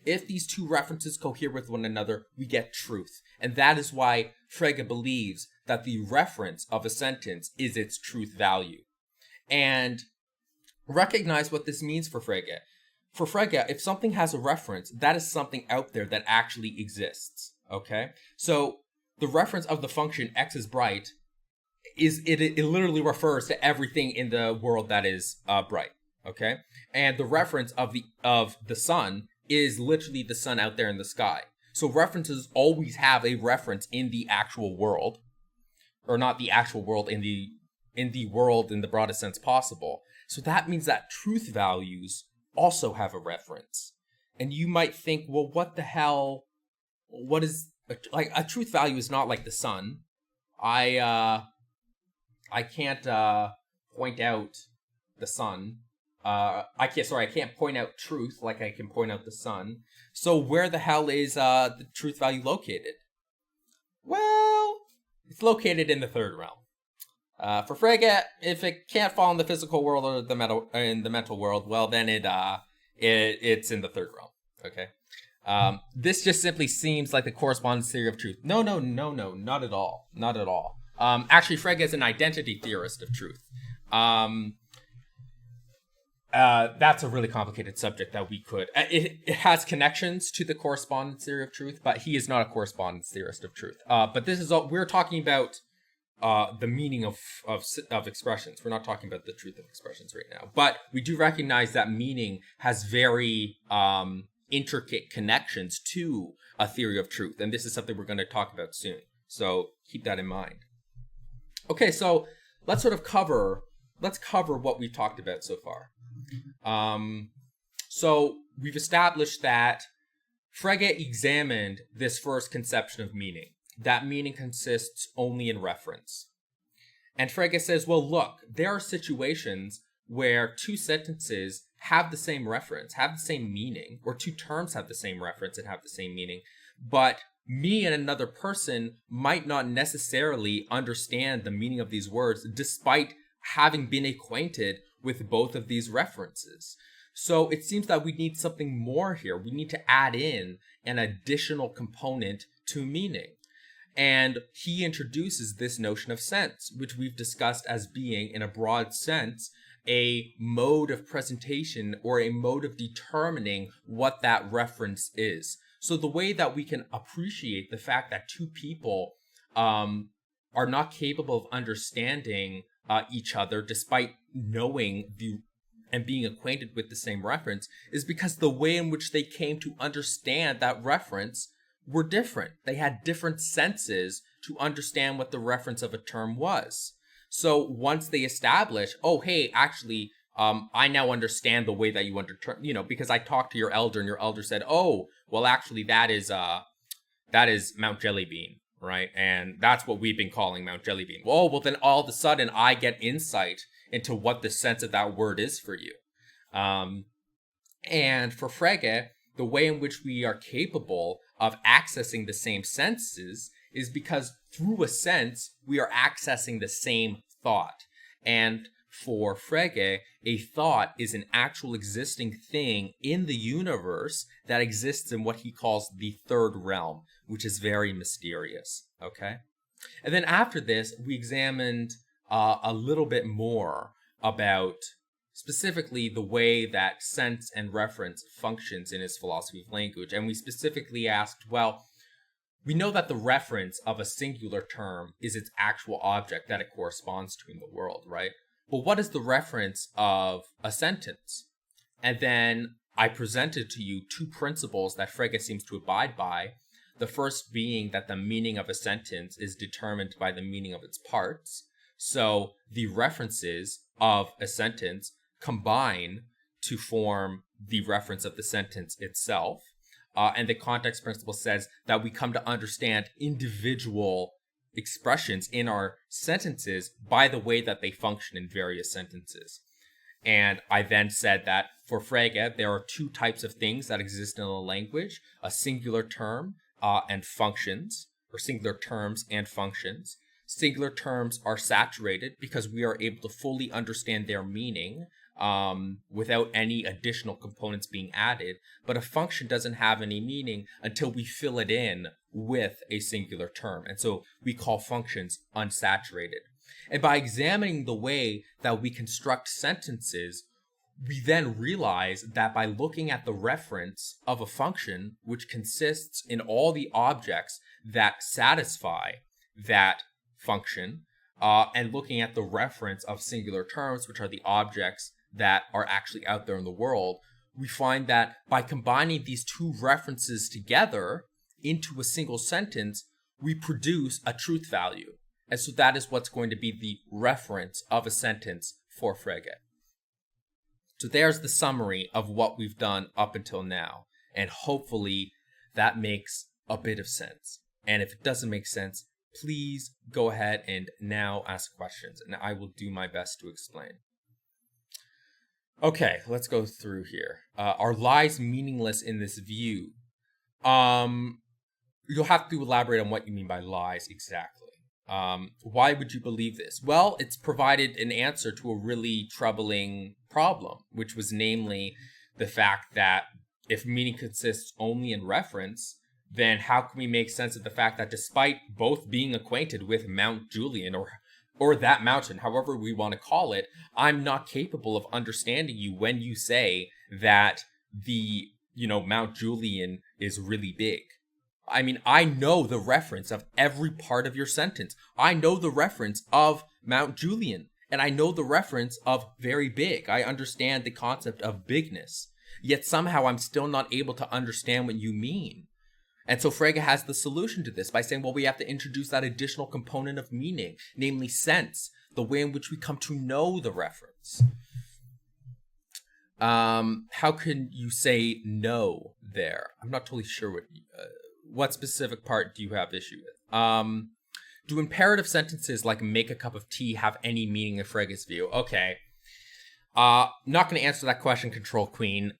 Speaker 1: If these two references cohere with one another, we get truth. And that is why Frege believes that the reference of a sentence is its truth value. And recognize what this means for Frege. For Frege, if something has a reference, that is something out there that actually exists. Okay? So the reference of the function x is bright it literally refers to everything in the world that is bright. Okay? And the reference of the sun is literally the sun out there in the sky. So references always have a reference in the actual world, or not the actual world, in the world in the broadest sense possible. So that means that truth values also have a reference. And you might think, well, what the hell? What is like a truth value? Is not like the sun. I can't point out the sun. I can't point out truth like I can point out the sun. So where the hell is the truth value located? Well, it's located in the third realm. For Frege, if it can't fall in the physical world or in the mental world, well then it's in the third realm. Okay. This just simply seems like the correspondence theory of truth. No, not at all. Not at all. Actually, Frege is an identity theorist of truth. That's a really complicated subject that we could... It has connections to the correspondence theory of truth, but he is not a correspondence theorist of truth. But this is all... We're talking about the meaning of expressions. We're not talking about the truth of expressions right now. But we do recognize that meaning has very intricate connections to a theory of truth. And this is something we're going to talk about soon. So keep that in mind. Okay, so let's sort of cover what we've talked about so far. So we've established that Frege examined this first conception of meaning. That meaning consists only in reference. And Frege says, well, look, there are situations where two sentences have the same reference, have the same meaning, or two terms have the same reference and have the same meaning, but me and another person might not necessarily understand the meaning of these words despite having been acquainted with both of these references. So it seems that we need something more here. We need to add in an additional component to meaning. And he introduces this notion of sense, which we've discussed as being, in a broad sense, a mode of presentation or a mode of determining what that reference is. So the way that we can appreciate the fact that two people are not capable of understanding each other despite knowing and being acquainted with the same reference is because the way in which they came to understand that reference were different. They had different senses to understand what the reference of a term was. So once they establish, oh, hey, actually, I now understand the way that you understand, because I talked to your elder and your elder said, oh, well, actually, that is Mount Jellybean, right? And that's what we've been calling Mount Jellybean. Well, then all of a sudden I get insight into what the sense of that word is for you. And for Frege, the way in which we are capable of accessing the same senses is because through a sense, we are accessing the same thought. And for Frege, a thought is an actual existing thing in the universe that exists in what he calls the third realm, which is very mysterious, okay? And then after this, we examined a little bit more about specifically the way that sense and reference functions in his philosophy of language. And we specifically asked, well, we know that the reference of a singular term is its actual object that it corresponds to in the world, right? But what is the reference of a sentence? And then I presented to you two principles that Frege seems to abide by. The first being that the meaning of a sentence is determined by the meaning of its parts. So the references of a sentence combine to form the reference of the sentence itself. And the context principle says that we come to understand individual expressions in our sentences by the way that they function in various sentences. And I then said that for Frege, there are two types of things that exist in a language, a singular term and functions, or singular terms and functions. Singular terms are saturated because we are able to fully understand their meaning without any additional components being added. But a function doesn't have any meaning until we fill it in with a singular term. And so we call functions unsaturated. And by examining the way that we construct sentences, we then realize that by looking at the reference of a function, which consists in all the objects that satisfy that function, and looking at the reference of singular terms, which are the objects that are actually out there in the world, we find that by combining these two references together into a single sentence, we produce a truth value. And so that is what's going to be the reference of a sentence for Frege. So there's the summary of what we've done up until now. And hopefully that makes a bit of sense. And if it doesn't make sense, please go ahead and now ask questions, and I will do my best to explain. Okay, let's go through here. Are lies meaningless in this view? You'll have to elaborate on what you mean by lies exactly. Why would you believe this? Well, it's provided an answer to a really troubling problem, which was namely the fact that if meaning consists only in reference, then how can we make sense of the fact that despite both being acquainted with Mount Julian or that mountain, however we want to call it, I'm not capable of understanding you when you say that the, Mount Julian is really big. I mean, I know the reference of every part of your sentence. I know the reference of Mount Julian, and I know the reference of very big. I understand the concept of bigness. Yet somehow I'm still not able to understand what you mean. And so Frege has the solution to this by saying, well, we have to introduce that additional component of meaning, namely sense, the way in which we come to know the reference. How can you say no there? I'm not totally sure what specific part do you have issue with. Do imperative sentences like make a cup of tea have any meaning in Frege's view? Okay. Not going to answer that question, Control Queen.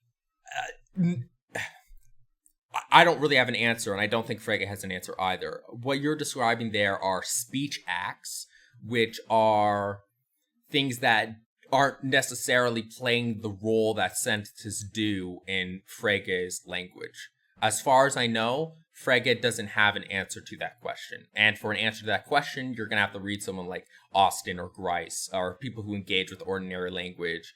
Speaker 1: I don't really have an answer, and I don't think Frege has an answer either. What you're describing there are speech acts, which are things that aren't necessarily playing the role that sentences do in Frege's language. As far as I know, Frege doesn't have an answer to that question. And for an answer to that question, you're going to have to read someone like Austin or Grice, or people who engage with ordinary language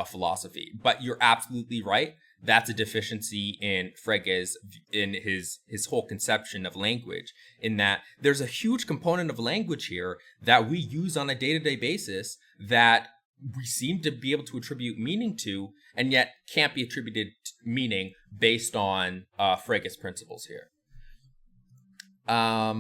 Speaker 1: philosophy. But you're absolutely right. That's a deficiency in Frege's, in his whole conception of language, in that there's a huge component of language here that we use on a day-to-day basis that we seem to be able to attribute meaning to, and yet can't be attributed meaning based on Frege's principles here. But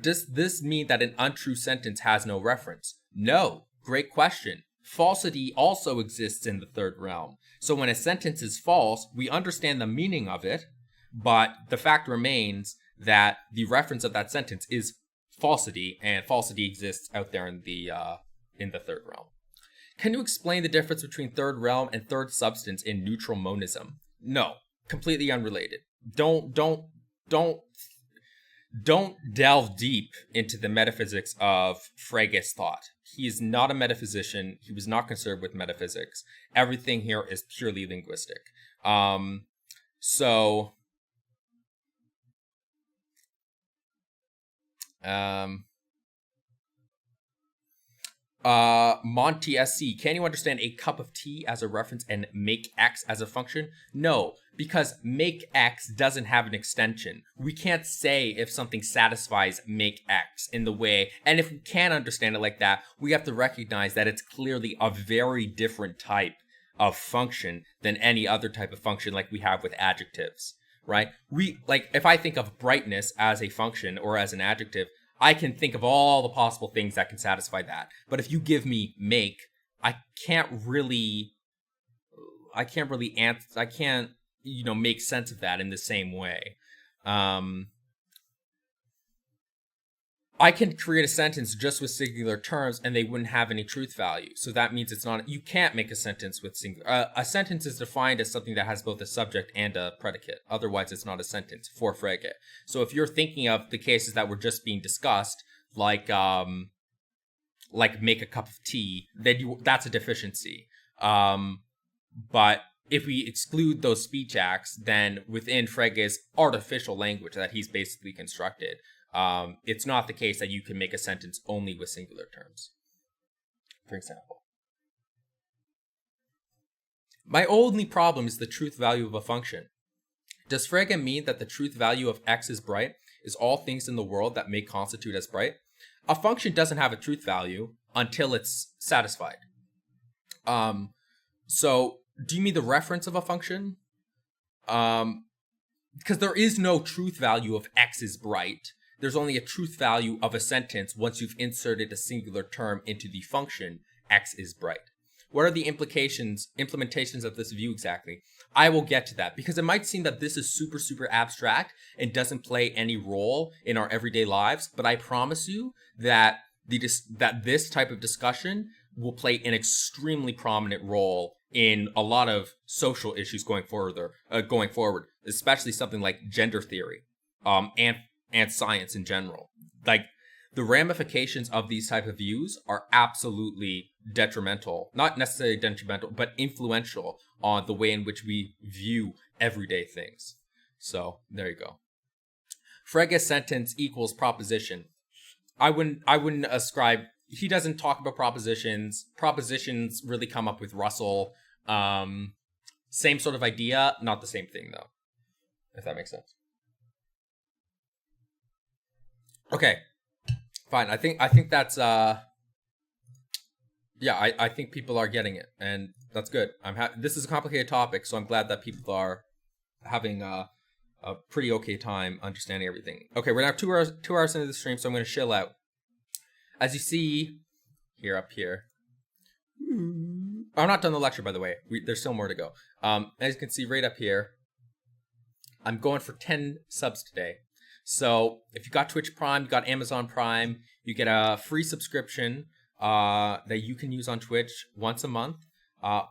Speaker 1: does this mean that an untrue sentence has no reference? No. Great question. Falsity also exists in the third realm. So when a sentence is false, we understand the meaning of it, but the fact remains that the reference of that sentence is falsity, and falsity exists out there in the third realm. Can you explain the difference between third realm and third substance in neutral monism? No, completely unrelated. Don't delve deep into the metaphysics of Frege's thought. He is not a metaphysician. He was not concerned with metaphysics. Everything here is purely linguistic. Monty SC, can you understand a cup of tea as a reference and make X as a function? No, because make X doesn't have an extension. We can't say if something satisfies make X in the way, and if we can't understand it like that, we have to recognize that it's clearly a very different type of function than any other type of function like we have with adjectives, right? If I think of brightness as a function or as an adjective, I can think of all the possible things that can satisfy that. But if you give me make, I can't make sense of that in the same way. I can create a sentence just with singular terms and they wouldn't have any truth value. So that means you can't make a sentence with singular. A sentence is defined as something that has both a subject and a predicate. Otherwise, it's not a sentence for Frege. So if you're thinking of the cases that were just being discussed, like make a cup of tea, then that's a deficiency. But if we exclude those speech acts, then within Frege's artificial language that he's basically constructed, it's not the case that you can make a sentence only with singular terms. For example, my only problem is the truth value of a function. Does Frege mean that the truth value of X is bright is all things in the world that may constitute as bright? A function doesn't have a truth value until it's satisfied. So do you mean the reference of a function? Because there is no truth value of X is bright. There's only a truth value of a sentence once you've inserted a singular term into the function X is bright. What are the implementations of this view exactly? I will get to that because it might seem that this is super, super abstract and doesn't play any role in our everyday lives. But I promise you that this type of discussion will play an extremely prominent role in a lot of social issues going forward, especially something like gender theory, and science in general. Like, the ramifications of these type of views are absolutely detrimental, not necessarily detrimental, but influential on the way in which we view everyday things. So there you go. Frege's sentence equals proposition. I wouldn't ascribe. He doesn't talk about propositions. Propositions really come up with Russell. Same sort of idea, not the same thing though. If that makes sense. Okay, fine. I think that's I think people are getting it, and that's good. This is a complicated topic, so I'm glad that people are having a pretty okay time understanding everything. Okay, we're now 2 hours into the stream, so I'm going to chill out. As you see here, up here, I'm not done the lecture, by the way. There's still more to go. As you can see right up here, I'm going for 10 subs today. So if you got Twitch Prime, you got Amazon Prime, you get a free subscription that you can use on Twitch once a month.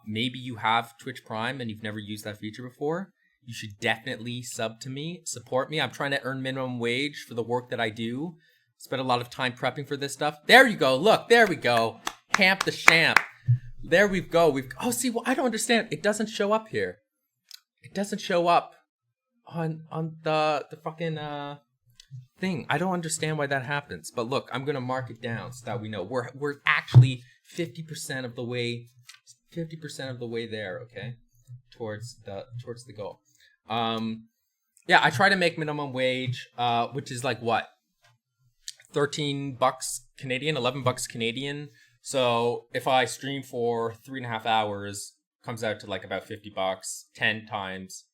Speaker 1: Maybe you have Twitch Prime and you've never used that feature before. You should definitely sub to me, support me. I'm trying to earn minimum wage for the work that I do. Spend a lot of time prepping for this stuff. There you go. Look, there we go. Hamp the Champ. There we go. See, well, I don't understand. It doesn't show up here. It doesn't show up on the fucking thing. I don't understand why that happens. But look, I'm gonna mark it down so that we know we're actually 50% of the way there. Okay, towards the goal. Yeah, I try to make minimum wage, which is like what, $13 Canadian, $11 Canadian. So if I stream for 3.5 hours, comes out to like about $50. 10 times.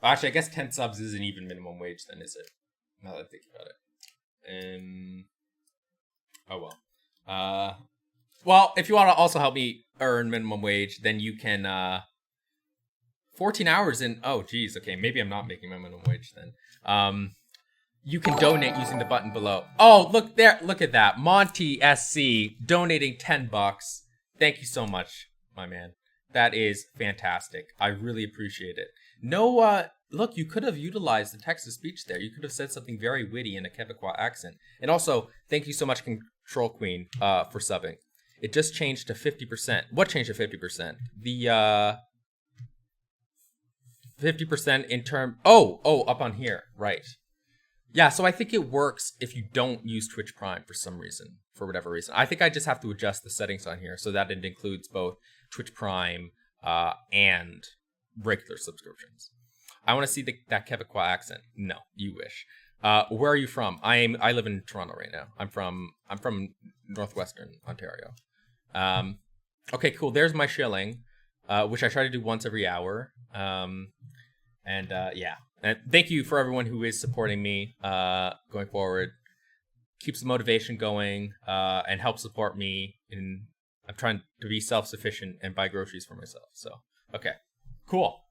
Speaker 1: Actually, I guess 10 subs isn't even minimum wage then, is it? Now that I think about it. Oh well. Well, if you want to also help me earn minimum wage, then you can 14 hours in. Oh, geez. Okay, maybe I'm not making my minimum wage then. You can donate using the button below. Oh, look there. Look at that. Monty SC donating $10. Thank you so much, my man. That is fantastic. I really appreciate it. No, look, you could have utilized the text-to-speech there. You could have said something very witty in a Quebecois accent. And also, thank you so much, Control Queen, for subbing. It just changed to 50%. What changed to 50%? The 50% in term. Oh, up on here, right? Yeah, so I think it works if you don't use Twitch Prime for whatever reason. I think I just have to adjust the settings on here so that it includes both Twitch Prime and regular subscriptions. I want to see that Quebecois accent. No, you wish. Where are you from? I live in Toronto right now. I'm from Northwestern Ontario. Okay, cool. There's my shilling, which I try to do once every hour. Yeah. And thank you for everyone who is supporting me going forward. Keeps the motivation going and helps support me. I'm trying to be self-sufficient and buy groceries for myself. So, okay, cool.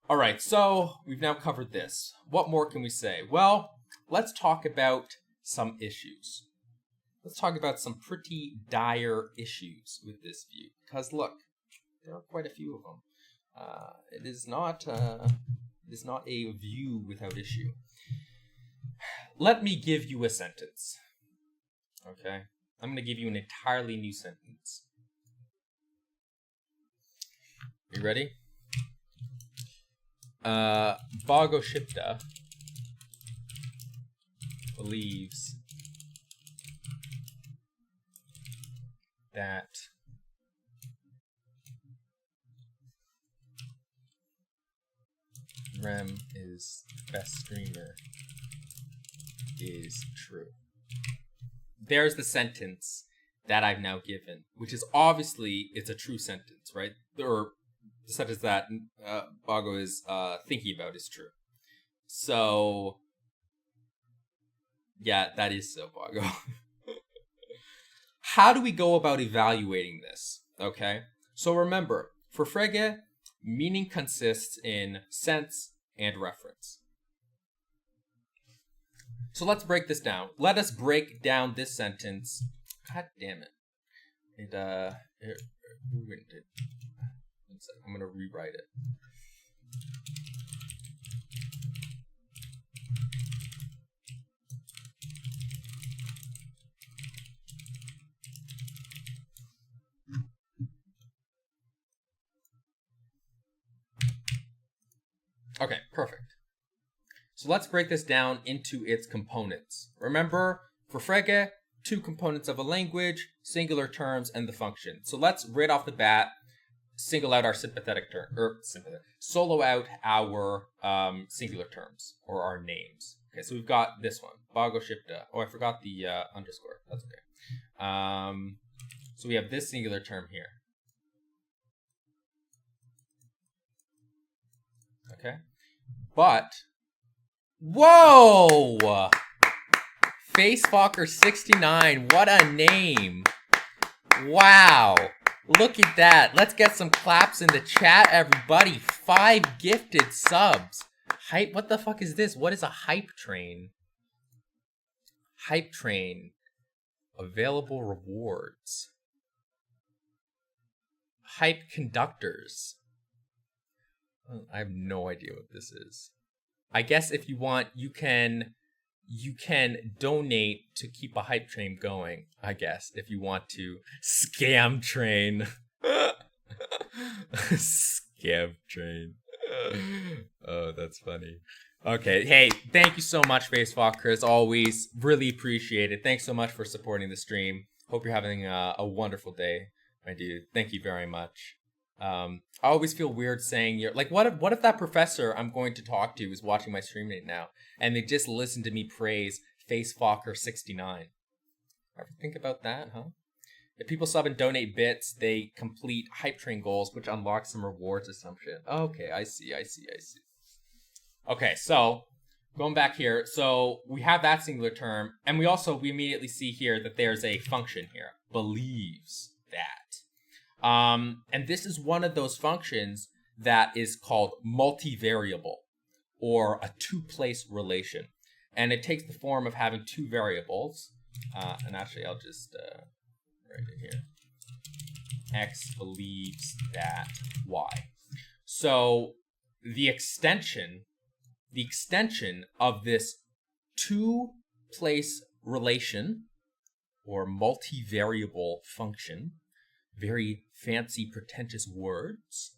Speaker 1: All right, so we've now covered this. What more can we say? Well, let's talk about some issues. Let's talk about some pretty dire issues with this view. Because look, there are quite a few of them. It is not a view without issue. Let me give you a sentence. Okay? I'm going to give you an entirely new sentence. You ready? Boghoshipta believes that Rem is the best streamer is true. There's the sentence that I've now given, which is obviously, it's a true sentence, right? Or the sentence that Bogho is thinking about is true. So, yeah, that is so, Bogho. How do we go about evaluating this? Okay, so remember, for Frege, meaning consists in sense and reference. So let's break this down. Let us break down this sentence. God damn it. it ruined it. One sec, I'm gonna rewrite it. Okay, perfect. So let's break this down into its components. Remember, for Frege, 2 components of a language, singular terms, and the function. So let's, right off the bat, single out our solo out our singular terms, or our names. Okay, so we've got this one, Bagoshipta. Oh, I forgot the underscore. That's okay. So we have this singular term here. Okay. But, whoa! Facefucker69, what a name. Wow. Look at that. Let's get some claps in the chat, everybody. 5 gifted subs. Hype, what the fuck is this? What is a hype train? Hype train. Available rewards. Hype conductors. I have no idea what this is. I guess if you want, you can donate to keep a hype train going, I guess, if you want to. Scam train. Scam train. Oh, that's funny. Okay, hey, thank you so much, Facefucker, as always. Really appreciate it. Thanks so much for supporting the stream. Hope you're having a wonderful day, my dude. Thank you very much. I always feel weird saying you're like, what if that professor I'm going to talk to is watching my stream right now and they just listen to me praise Facefucker69? Ever think about that, huh? If people sub and donate bits, they complete hype train goals, which unlocks some rewards or some shit. Okay, I see. Okay, so going back here, so we have that singular term, and we immediately see here that there's a function here, believes that. And this is one of those functions that is called multivariable, or a 2-place relation. And it takes the form of having 2 variables. And actually, I'll just write it here. X believes that Y. So the extension of this 2-place relation, or multivariable function, very fancy, pretentious words.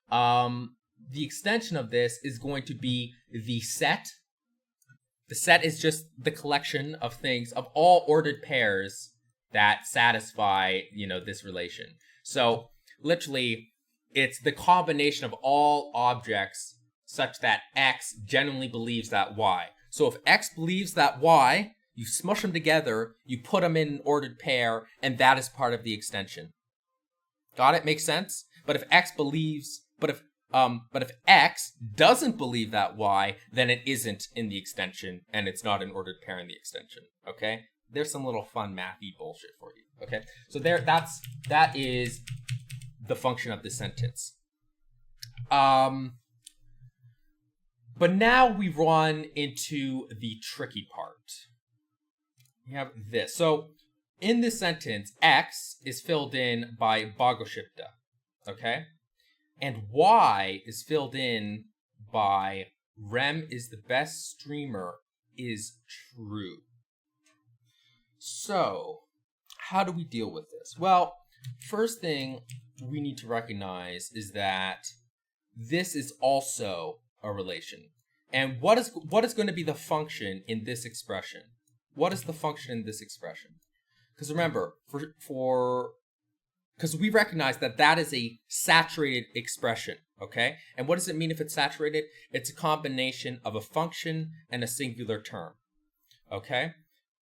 Speaker 1: The extension of this is going to be the set. The set is just the collection of things, of all ordered pairs that satisfy, this relation. So literally, it's the combination of all objects such that X genuinely believes that Y. So if X believes that Y, you smush them together, you put them in an ordered pair, and that is part of the extension. Got it? Makes sense? But if X doesn't believe that Y, then it isn't in the extension, and it's not an ordered pair in the extension. Okay? There's some little fun mathy bullshit for you. Okay? So that is the function of the sentence. But now we run into the tricky part. We have this. So in this sentence, X is filled in by Bagoshipta, okay? And Y is filled in by Rem is the best streamer is true. So, how do we deal with this? Well, first thing we need to recognize is that this is also a relation. And what is going to be the function in this expression? What is the function in this expression? Because remember, because we recognize that is a saturated expression, okay? And what does it mean if it's saturated? It's a combination of a function and a singular term, okay?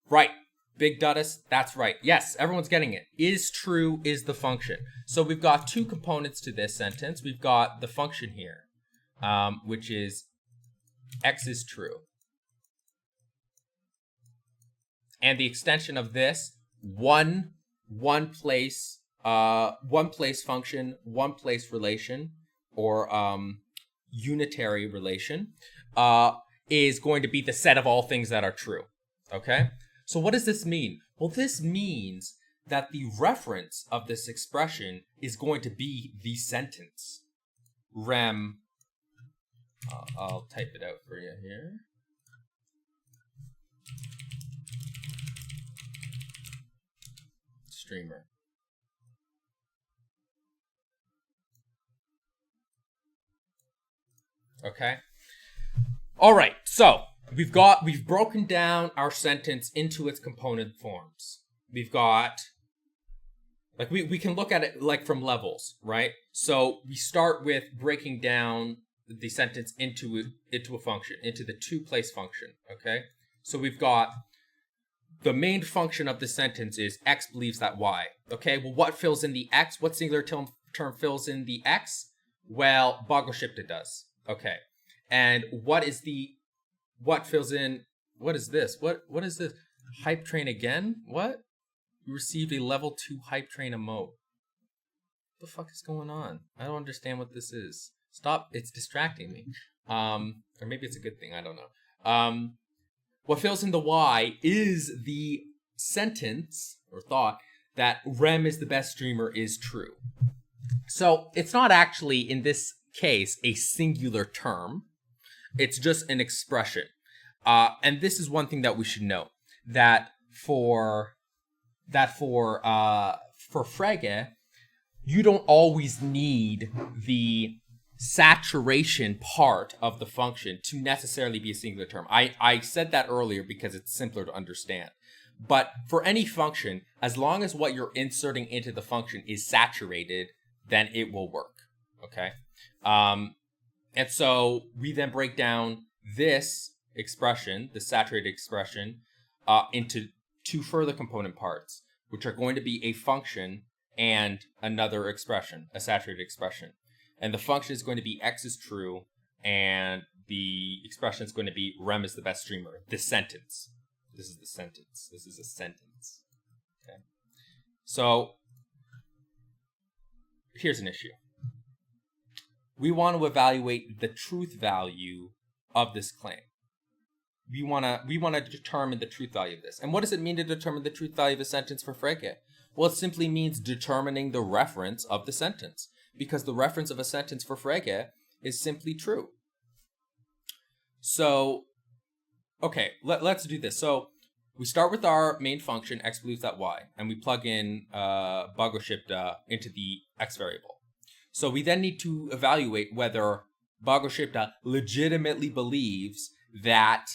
Speaker 1: Right, Big Dudus, that's right. Yes, everyone's getting it. Is true is the function. So we've got 2 components to this sentence. We've got the function here, which is X is true. And the extension of this, one place function, 1-place relation, or unitary relation, is going to be the set of all things that are true. Okay? So what does this mean? Well, this means that the reference of this expression is going to be the sentence. Rem, I'll type it out for you here. Streamer. Okay. All right. So we've broken down our sentence into its component forms. We've got, like, we can look at it like from levels, right? So we start with breaking down the sentence into a function, into the two-place function. Okay. So we've got the main function of the sentence is X believes that Y. Okay. Well, what fills in the X? What singular term fills in the X? Well, Boggle-Shipta does. Okay. And what fills in, what is this? What is this? Hype train again? What? You received a level 2 hype train emote. What the fuck is going on? I don't understand what this is. Stop, it's distracting me. Or maybe it's a good thing, I don't know. What fills in the Y is the sentence or thought that Rem is the best streamer is true. So it's not actually, in this case, a singular term. It's just an expression. And this is one thing that we should know, that for Frege, you don't always need the saturation part of the function to necessarily be a singular term. I said that earlier because it's simpler to understand. But for any function, as long as what you're inserting into the function is saturated, then it will work. Okay? And so we then break down this expression, the saturated expression, into two further component parts, which are going to be a function and another expression, a saturated expression. And the function is going to be X is true, and the expression is going to be Rem is the best streamer. This sentence. This is the sentence. This is a sentence. Okay. So here's an issue. We want to evaluate the truth value of this claim. We want to determine the truth value of this. And what does it mean to determine the truth value of a sentence for Frege? Well, it simply means determining the reference of the sentence, because the reference of a sentence for Frege is simply true. So, okay, let's do this. So we start with our main function, X believes that Y, and we plug in Boggle-Shipta into the X variable. So we then need to evaluate whether Boggle-Shipta legitimately believes that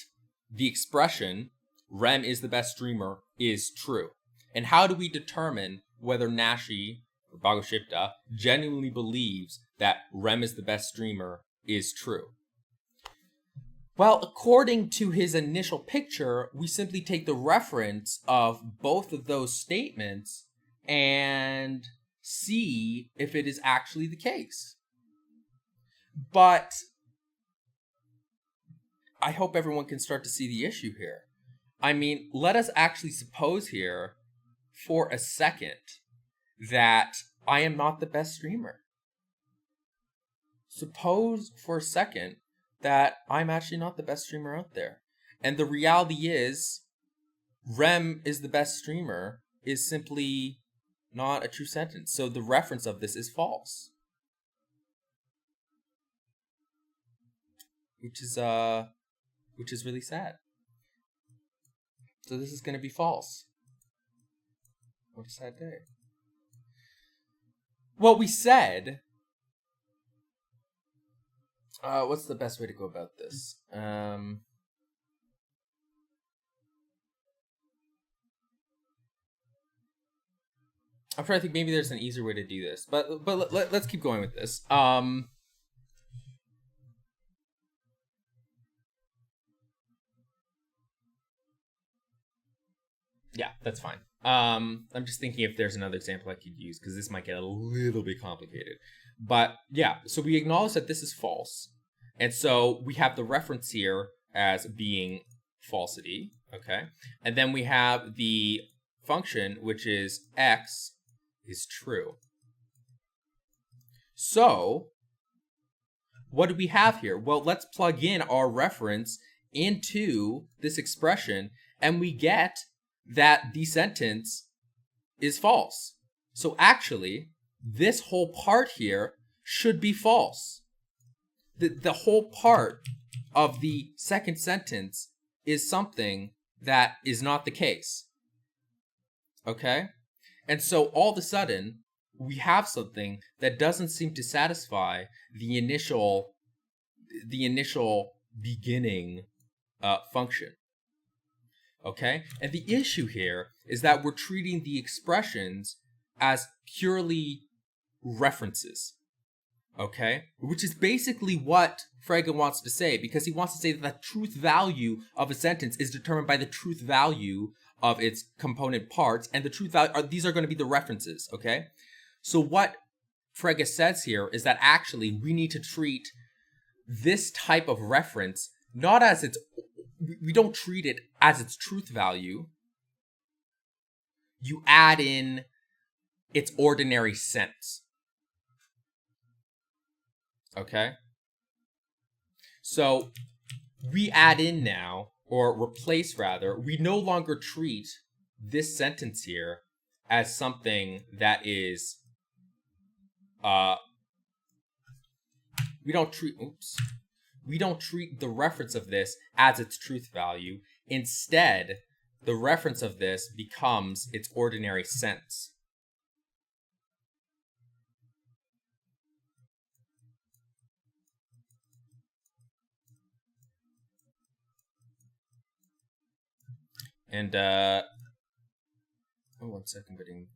Speaker 1: the expression Rem is the best streamer is true. And how do we determine whether Nashi or Boggle-Shipta genuinely believes that Rem is the best streamer is true? Well, according to his initial picture, we simply take the reference of both of those statements and see if it is actually the case. But I hope everyone can start to see the issue here. I mean, let us actually suppose here for a second that I am not the best streamer. Suppose for a second that I'm actually not the best streamer out there. And the reality is, Rem is the best streamer is simply not a true sentence. So the reference of this is false. Which is really sad. So this is going to be false. What a sad day. What we said, what's the best way to go about this? I'm trying to think, maybe there's an easier way to do this, but let's keep going with this. Yeah, that's fine. I'm just thinking if there's another example I could use, because this might get a little bit complicated. But yeah, so we acknowledge that this is false. And so we have the reference here as being falsity, okay? And then we have the function, which is X is true. So what do we have here? Well, let's plug in our reference into this expression, and we get that the sentence is false. So actually, this whole part here should be false. The whole part of the second sentence is something that is not the case. Okay? And so all of a sudden, we have something that doesn't seem to satisfy the initial beginning function. Okay? And the issue here is that we're treating the expressions as purely references. Okay? Which is basically what Frege wants to say, because he wants to say that the truth value of a sentence is determined by the truth value of its component parts, and the truth value, these are going to be the references, okay? So what Frege says here is that actually we need to treat this type of reference not as its, we don't treat it as its truth value. You add in its ordinary sense. Okay? So we add in now, or replace rather, we no longer treat this sentence here as something that is, we don't treat the reference of this as its truth value. Instead, the reference of this becomes its ordinary sense. And, oh, 1 second, getting,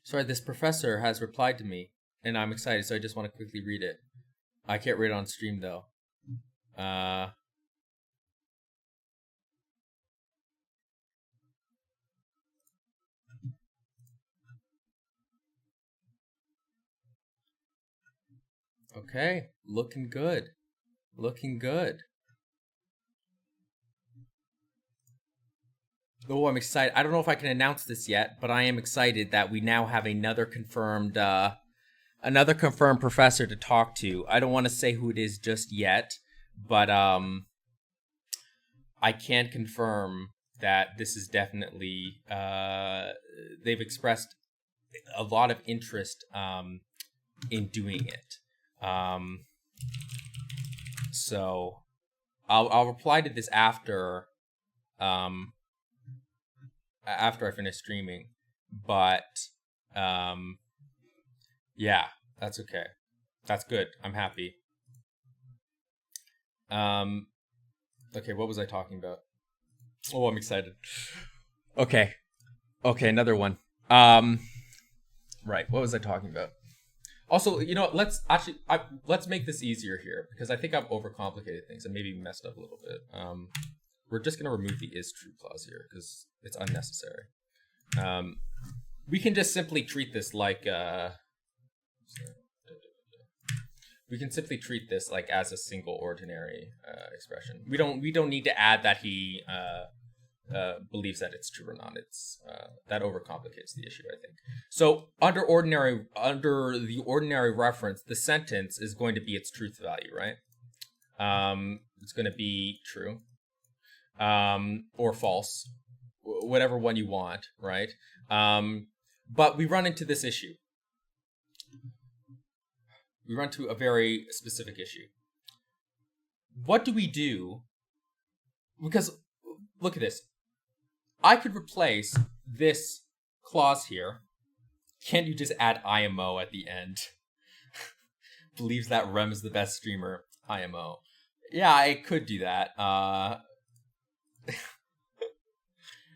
Speaker 1: sorry, this professor has replied to me, and I'm excited, so I just want to quickly read it. I can't read it on stream, though. Okay, looking good. Looking good. Oh, I'm excited. I don't know if I can announce this yet, but I am excited that we now have another confirmed professor to talk to. I don't want to say who it is just yet, but I can confirm that this is definitely they've expressed a lot of interest in doing it. So I'll reply to this after I finish streaming, but yeah, that's okay. That's good. I'm happy. Okay, what was I talking about? Oh, I'm excited. Okay, another one. Right, what was I talking about? Also, you know, let's make this easier here, because I think I've overcomplicated things and maybe messed up a little bit. We're just gonna remove the is true clause here because it's unnecessary. We can just simply treat this like we can simply treat this like as a single ordinary expression. We don't need to add that he believes that it's true or not. It's that overcomplicates the issue, I think. So under the ordinary reference, the sentence is going to be its truth value, right? It's going to be true or false, whatever one you want, right? But we run into this issue. We run to a very specific issue. What do we do? Because look at this. I could replace this clause here. Can't you just add IMO at the end? Believes that Rem is the best streamer. IMO. Yeah, I could do that.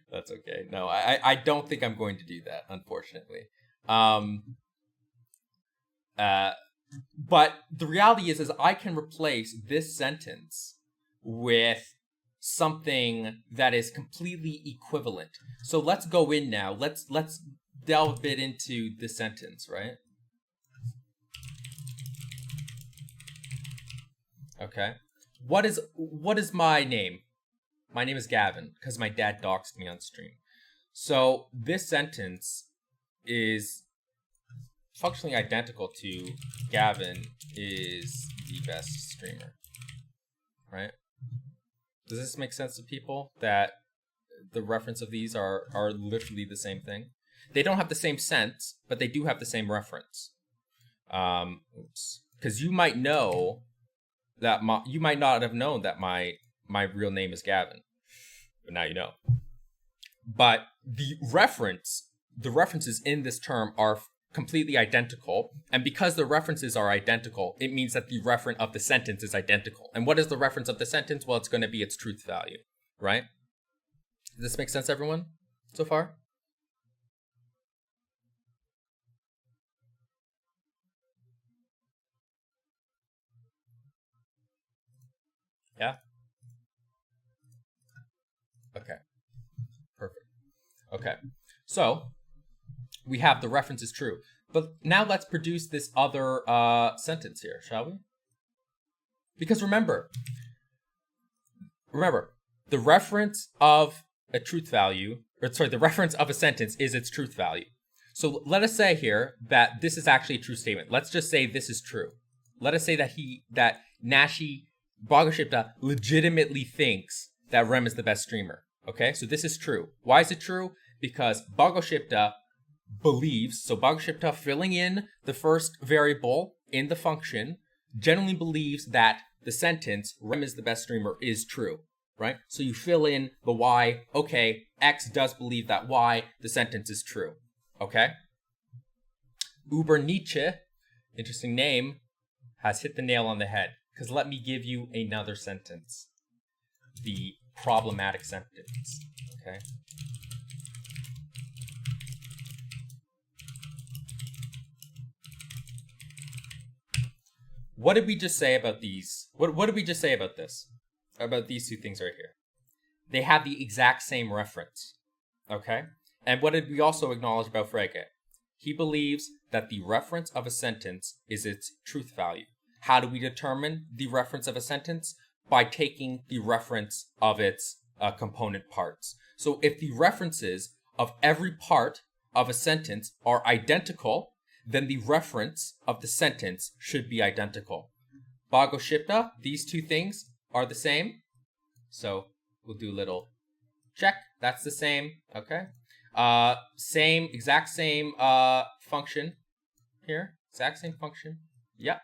Speaker 1: That's okay. No, I don't think I'm going to do that, unfortunately. But the reality is I can replace this sentence with something that is completely equivalent. So let's go in now. Let's delve a bit into the sentence, right? Okay. What is my name? My name is Gavin, because my dad doxed me on stream. So this sentence is functionally identical to Gavin is the best streamer, right? Does this make sense to people that the reference of these are literally the same thing? They don't have the same sense, but they do have the same reference. Because you might know that you might not have known that my real name is Gavin, but now you know. But the references in this term are completely identical, and because the references are identical, it means that the referent of the sentence is identical. And what is the reference of the sentence? Well, it's going to be its truth value, right? Does this make sense, everyone, so far? Yeah? Okay. Perfect. Okay. So, we have the reference is true. But now let's produce this other sentence here, shall we? Because remember, the reference of a truth value, the reference of a sentence is its truth value. So let us say here that this is actually a true statement. Let's just say this is true. Let us say that Nashi Bhagavata legitimately thinks that Rem is the best streamer. Okay, so this is true. Why is it true? Because Bhagavata believes, so Bhagavata filling in the first variable in the function generally believes that the sentence Rem is the best streamer is true, right? So you fill in the y, okay, X does believe that Y, the sentence is true, okay? Uber Nietzsche, interesting name, has hit the nail on the head, because let me give you another sentence. The problematic sentence, okay? What did we just say about these? What did we just say about this? About these two things right here? They have the exact same reference, okay? And what did we also acknowledge about Frege? He believes that the reference of a sentence is its truth value. How do we determine the reference of a sentence? By taking the reference of its component parts. So if the references of every part of a sentence are identical, then the reference of the sentence should be identical. Bhagavata, these two things are the same. So we'll do a little check. That's the same. Okay. Exact same function here. Exact same function. Yep.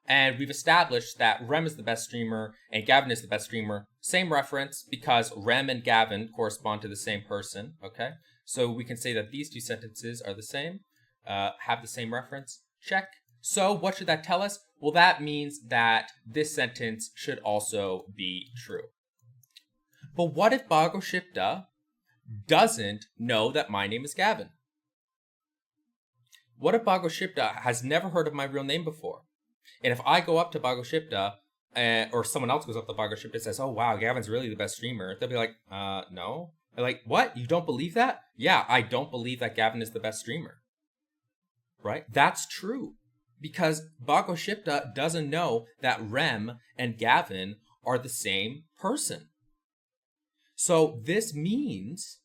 Speaker 1: And we've established that Rem is the best streamer and Gavin is the best streamer. Same reference because Rem and Gavin correspond to the same person. Okay. So we can say that these two sentences are the same. Have the same reference. Check. So what should that tell us? Well, that means that this sentence should also be true. But what if Bhagavata doesn't know that my name is Gavin? What if Bhagavata has never heard of my real name before? And if I go up to Bhagavata, or someone else goes up to Bhagavata and says, oh wow, Gavin's really the best streamer, they'll be like, no. They're like, what? You don't believe that? Yeah, I don't believe that Gavin is the best streamer. Right? That's true. Because Bhagavata doesn't know that Rem and Gavin are the same person. So this means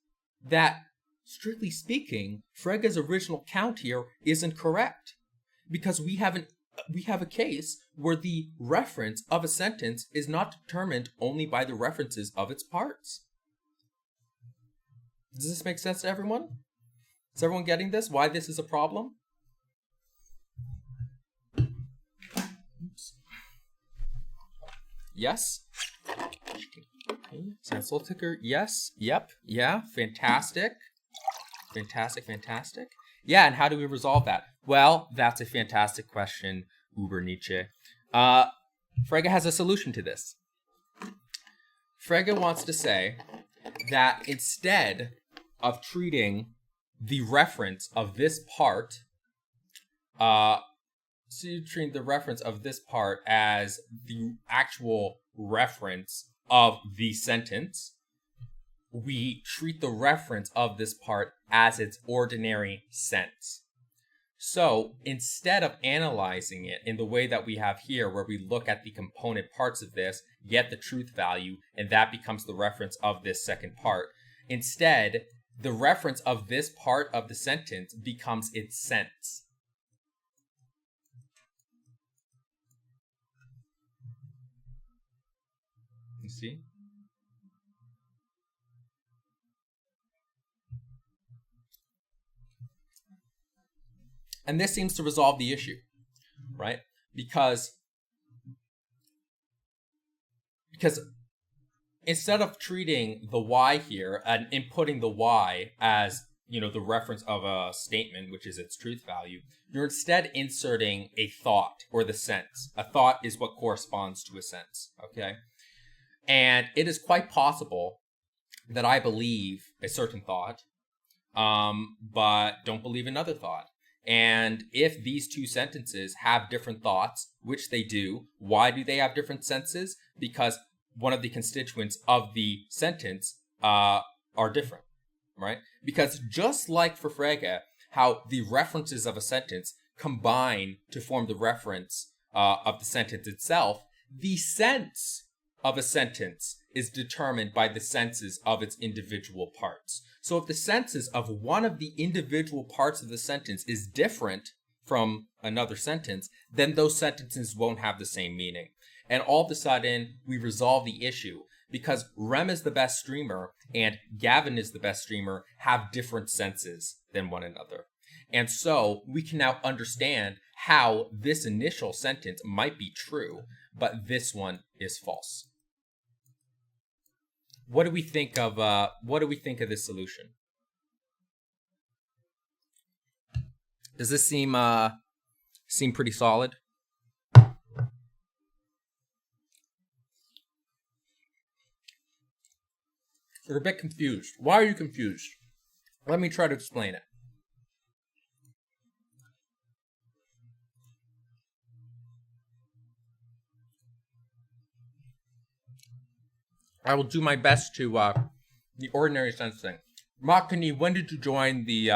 Speaker 1: that, strictly speaking, Frege's original count here isn't correct. Because we have a case where the reference of a sentence is not determined only by the references of its parts. Does this make sense to everyone? Is everyone getting this? Why this is a problem? Yes? Soul ticker, yes, yep, yeah, fantastic. Fantastic. Yeah, and how do we resolve that? Well, that's a fantastic question, Uber Nietzsche. Frege has a solution to this. Frege wants to say that instead of treating the reference of this part, treating the reference of this part as the actual reference of the sentence, we treat the reference of this part as its ordinary sense. So instead of analyzing it in the way that we have here, where we look at the component parts of this, get the truth value, and that becomes the reference of this second part, instead, the reference of this part of the sentence becomes its sense. You see? And this seems to resolve the issue, right? Because instead of treating the y here and inputting the y as, the reference of a statement, which is its truth value, you're instead inserting a thought or the sense. A thought is what corresponds to a sense, okay? And it is quite possible that I believe a certain thought, but don't believe another thought. And if these two sentences have different thoughts, which they do, why do they have different senses? Because one of the constituents of the sentence are different, right? Because just like for Frege, how the references of a sentence combine to form the reference of the sentence itself, the sense of a sentence is determined by the senses of its individual parts. So if the senses of one of the individual parts of the sentence is different from another sentence, then those sentences won't have the same meaning. And all of a sudden, we resolve the issue because Rem is the best streamer and Gavin is the best streamer have different senses than one another. And so we can now understand how this initial sentence might be true, but this one is false. What do we think of this solution? Does this seem pretty solid? You're a bit confused. Why are you confused? Let me try to explain it. I will do my best to the ordinary sense thing. Makani, when did you join the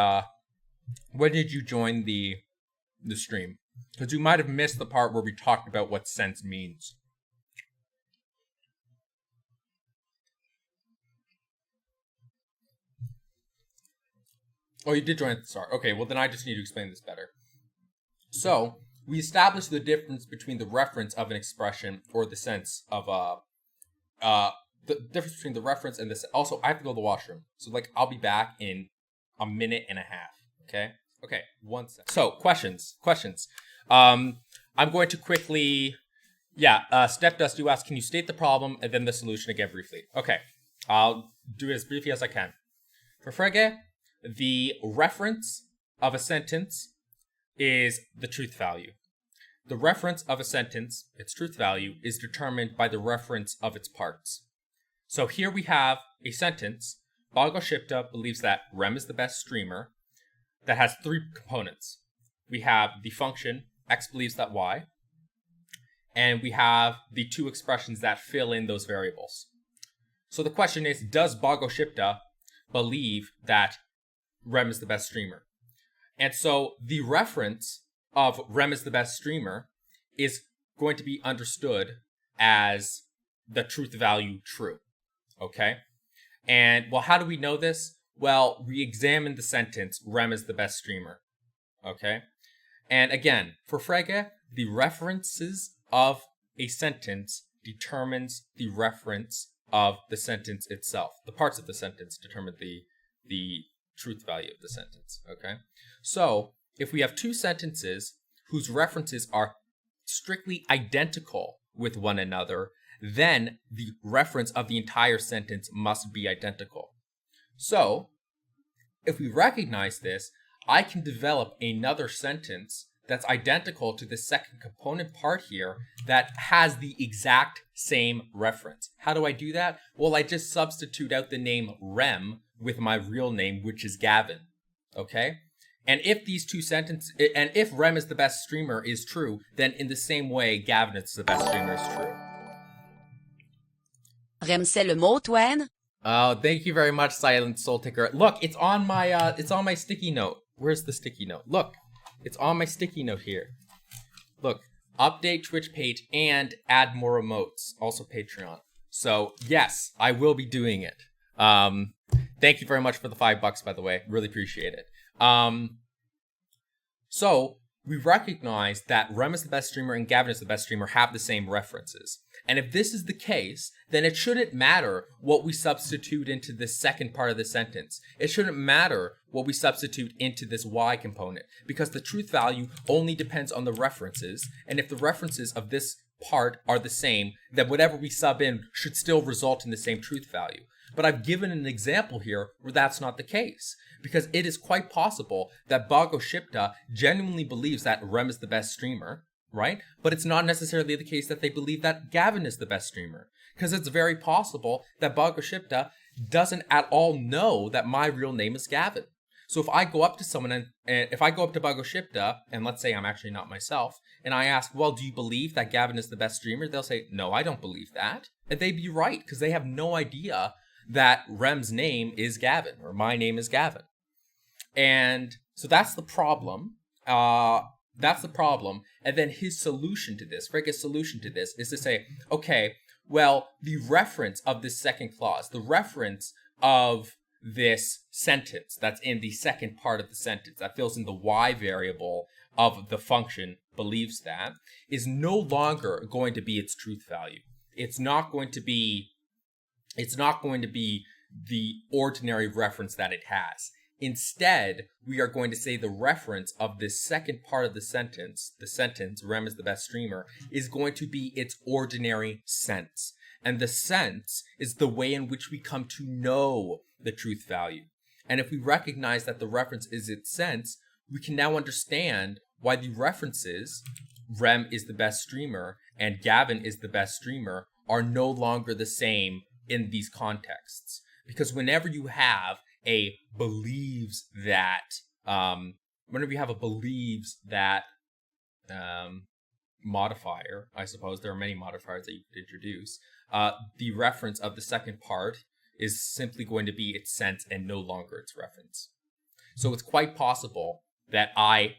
Speaker 1: stream? Because you might have missed the part where we talked about what sense means. Oh, you did join at the start. Okay, well then I just need to explain this better. So, we established the difference between the reference of an expression or the sense of the difference between the reference and this. Also, I have to go to the washroom. So, I'll be back in a minute and a half. Okay? Okay, 1 second. So, questions. I'm going to quickly... Stepdust, you ask, can you state the problem and then the solution again briefly? Okay, I'll do it as briefly as I can. For Frege, the reference of a sentence is the truth value. The reference of a sentence, its truth value, is determined by the reference of its parts. So here we have a sentence. Bhagavad believes that Rem is the best streamer. That has 3 components. We have the function, x believes that y, and we have the 2 expressions that fill in those variables. So the question is, does Bhagavad believe that Rem is the best streamer? And so the reference of Rem is the best streamer is going to be understood as the truth value true. Okay? And, well, how do we know this? Well, we examine the sentence, Rem is the best streamer. Okay? And again, for Frege, the references of a sentence determines the reference of the sentence itself. The parts of the sentence determine the truth value of the sentence. Okay? So, if we have 2 sentences whose references are strictly identical with one another, then the reference of the entire sentence must be identical. So, if we recognize this, I can develop another sentence that's identical to the second component part here that has the exact same reference. How do I do that? Well, I just substitute out the name Rem with my real name, which is Gavin. Okay? And if these 2 sentences, and if Rem is the best streamer is true, then in the same way, Gavin is the best streamer is true.
Speaker 2: Rem, c'est le mot, Twain?
Speaker 1: Oh, thank you very much, Silent Soul Ticker. Look, it's on my sticky note. Where's the sticky note? Look, It's on my sticky note here. Look, update Twitch page and add more emotes. Also Patreon. So yes, I will be doing it. Thank you very much for the $5, by the way. Really appreciate it. So we recognize that Rem is the best streamer and Gavin is the best streamer have the same references. And if this is the case, then it shouldn't matter what we substitute into the second part of the sentence. It shouldn't matter what we substitute into this y component, because the truth value only depends on the references. And if the references of this part are the same, then whatever we sub in should still result in the same truth value. But I've given an example here where that's not the case, because it is quite possible that Bhagoshipta genuinely believes that Rem is the best streamer, right? But it's not necessarily the case that they believe that Gavin is the best streamer, because it's very possible that Bhagoshipta doesn't at all know that my real name is Gavin. So if I go up to someone and if I go up to Bhagoshipta, and let's say I'm actually not myself, and I ask, well, do you believe that Gavin is the best streamer? They'll say, no, I don't believe that. And they'd be right, because they have no idea that Rem's name is Gavin, or my name is Gavin. And so that's the problem. That's the problem. And then his solution to this, Frigga's solution to this, is to say, okay, well, the reference of this second clause, the reference of this sentence that's in the second part of the sentence, that fills in the y variable of the function believes that, is no longer going to be its truth value. It's not going to be the ordinary reference that it has. Instead, we are going to say the reference of this second part of the sentence Rem is the best streamer, is going to be its ordinary sense. And the sense is the way in which we come to know the truth value. And if we recognize that the reference is its sense, we can now understand why the references, Rem is the best streamer and Gavin is the best streamer, are no longer the same in these contexts. Because whenever you have a believes that modifier, I suppose there are many modifiers that you could introduce, the reference of the second part is simply going to be its sense and no longer its reference. So it's quite possible that I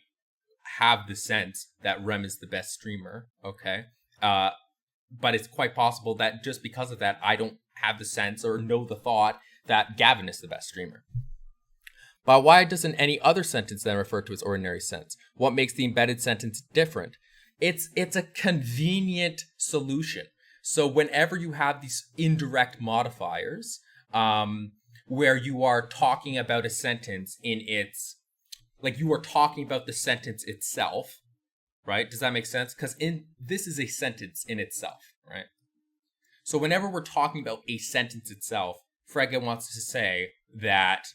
Speaker 1: have the sense that Rem is the best streamer, okay? But it's quite possible that just because of that, I don't have the sense or know the thought that Gavin is the best streamer. But why doesn't any other sentence then refer to its ordinary sense? What makes the embedded sentence different? It's a convenient solution. So whenever you have these indirect modifiers, where you are talking about a sentence in its, like you are talking about the sentence itself, right? Does that make sense? Because this is a sentence in itself, right? So whenever we're talking about a sentence itself, Frege wants to say that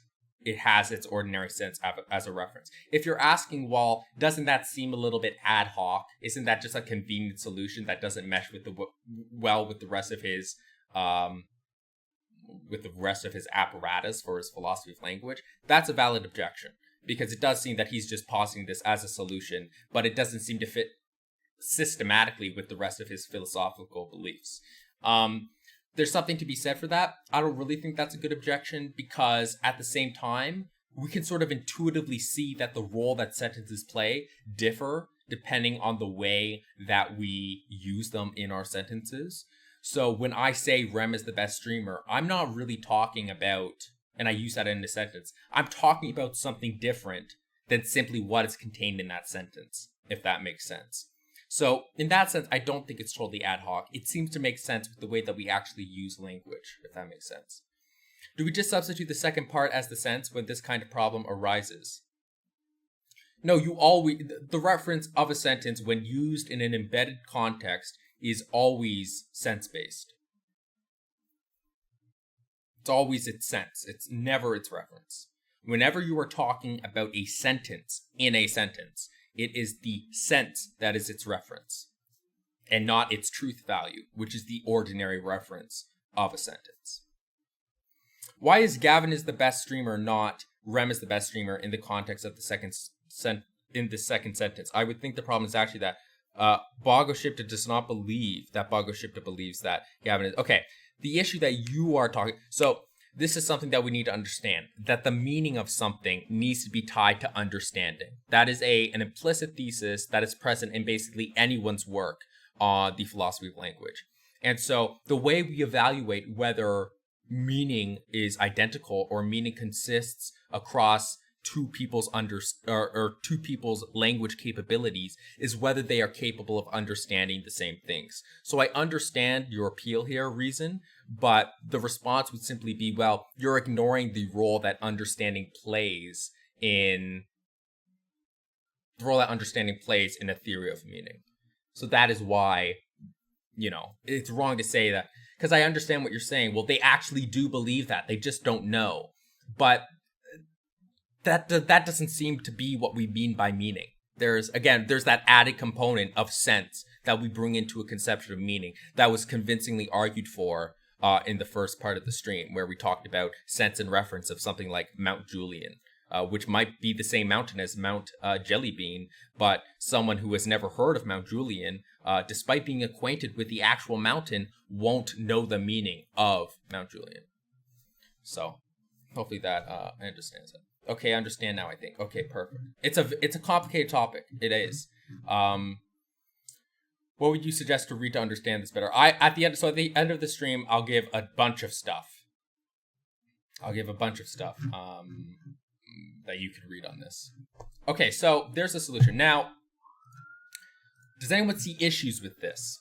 Speaker 1: it has its ordinary sense as a reference. If you're asking, well, doesn't that seem a little bit ad hoc? Isn't that just a convenient solution that doesn't mesh with with the rest of his apparatus for his philosophy of language? That's a valid objection, because it does seem that he's just positing this as a solution, but it doesn't seem to fit systematically with the rest of his philosophical beliefs. There's something to be said for that. I don't really think that's a good objection, because at the same time, we can sort of intuitively see that the role that sentences play differ depending on the way that we use them in our sentences. So when I say Rem is the best streamer, I'm not really talking about, and I use that in a sentence, I'm talking about something different than simply what is contained in that sentence, if that makes sense. So in that sense, I don't think it's totally ad hoc. It seems to make sense with the way that we actually use language, if that makes sense. Do we just substitute the second part as the sense when this kind of problem arises? No, the reference of a sentence when used in an embedded context is always sense-based. It's always its sense. It's never its reference. Whenever you are talking about a sentence in a sentence, it is the sense that is its reference, and not its truth value, which is the ordinary reference of a sentence. Why is Gavin is the best streamer, not Rem is the best streamer in the context of the second sentence? I would think the problem is actually that Bhagoshipta does not believe that Bhagoshipta believes that Gavin is... Okay, the issue that you are talking... So this is something that we need to understand, that the meaning of something needs to be tied to understanding. That is an implicit thesis that is present in basically anyone's work on the philosophy of language. And so the way we evaluate whether meaning is identical or meaning consists across two people's two people's language capabilities is whether they are capable of understanding the same things. So I understand your appeal here, Reason, but the response would simply be, well, you're ignoring the role that understanding plays in a theory of meaning. So that is why, it's wrong to say that, because I understand what you're saying. Well, they actually do believe that. They just don't know. But that doesn't seem to be what we mean by meaning. There's that added component of sense that we bring into a conception of meaning that was convincingly argued for in the first part of the stream, where we talked about sense and reference of something like Mount Julian, which might be the same mountain as Mount Jellybean, but someone who has never heard of Mount Julian, despite being acquainted with the actual mountain, won't know the meaning of Mount Julian. So hopefully that understands it. Okay, I understand now, I think. Okay, perfect. It's a complicated topic. It is. What would you suggest to read to understand this better? At the end of the stream, I'll give a bunch of stuff. That you can read on this. Okay, so there's a solution. Now, does anyone see issues with this?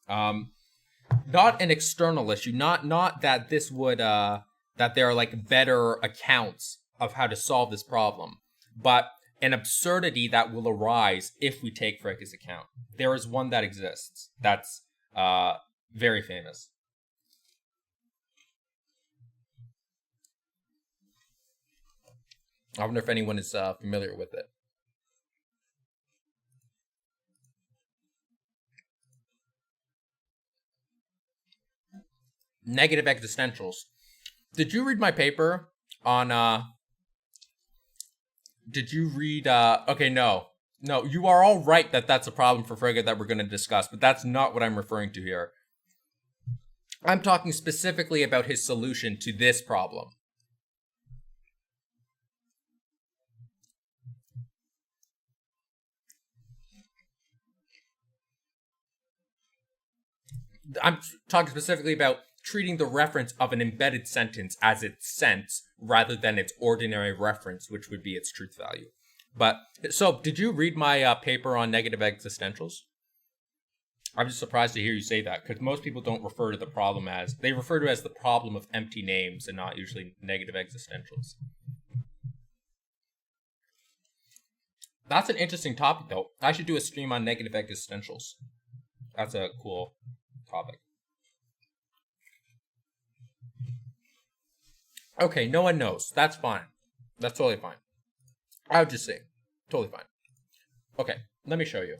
Speaker 1: Not an external issue. Not that this would that there are like better accounts of how to solve this problem, but an absurdity that will arise if we take Frege's account. There is one that exists that's very famous. I wonder if anyone is familiar with it. Negative existentials. Did you read my paper on Did you read okay, no, you are all right that that's a problem for Frege that we're going to discuss, but that's not what I'm referring to here. I'm talking specifically about his solution to this problem. I'm talking specifically about treating the reference of an embedded sentence as its sense rather than its ordinary reference, which would be its truth value. But, so, did you read my paper on negative existentials? I'm just surprised to hear you say that, because most people don't refer to the problem they refer to it as the problem of empty names and not usually negative existentials. That's an interesting topic, though. I should do a stream on negative existentials. That's a cool topic. Okay, no one knows. That's fine. That's totally fine. I would just say, totally fine. Okay, let me show you.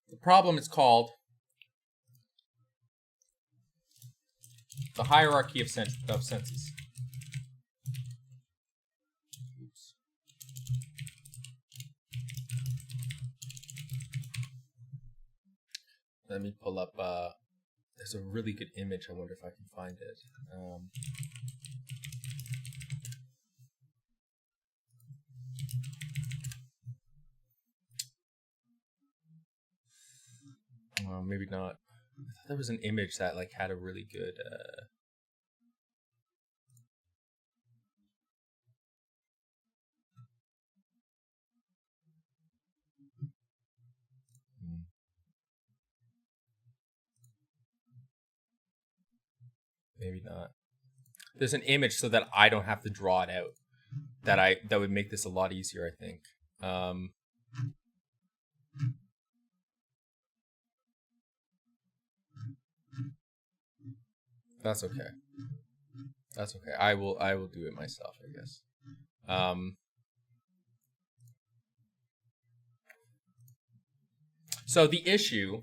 Speaker 1: The problem is called the hierarchy of senses. Let me pull up, there's a really good image. I wonder if I can find it. Maybe not. I thought there was an image that like had a really good, maybe not. There's an image so that I don't have to draw it out. That would make this a lot easier, I think. That's okay. That's okay. I will do it myself, I guess. So the issue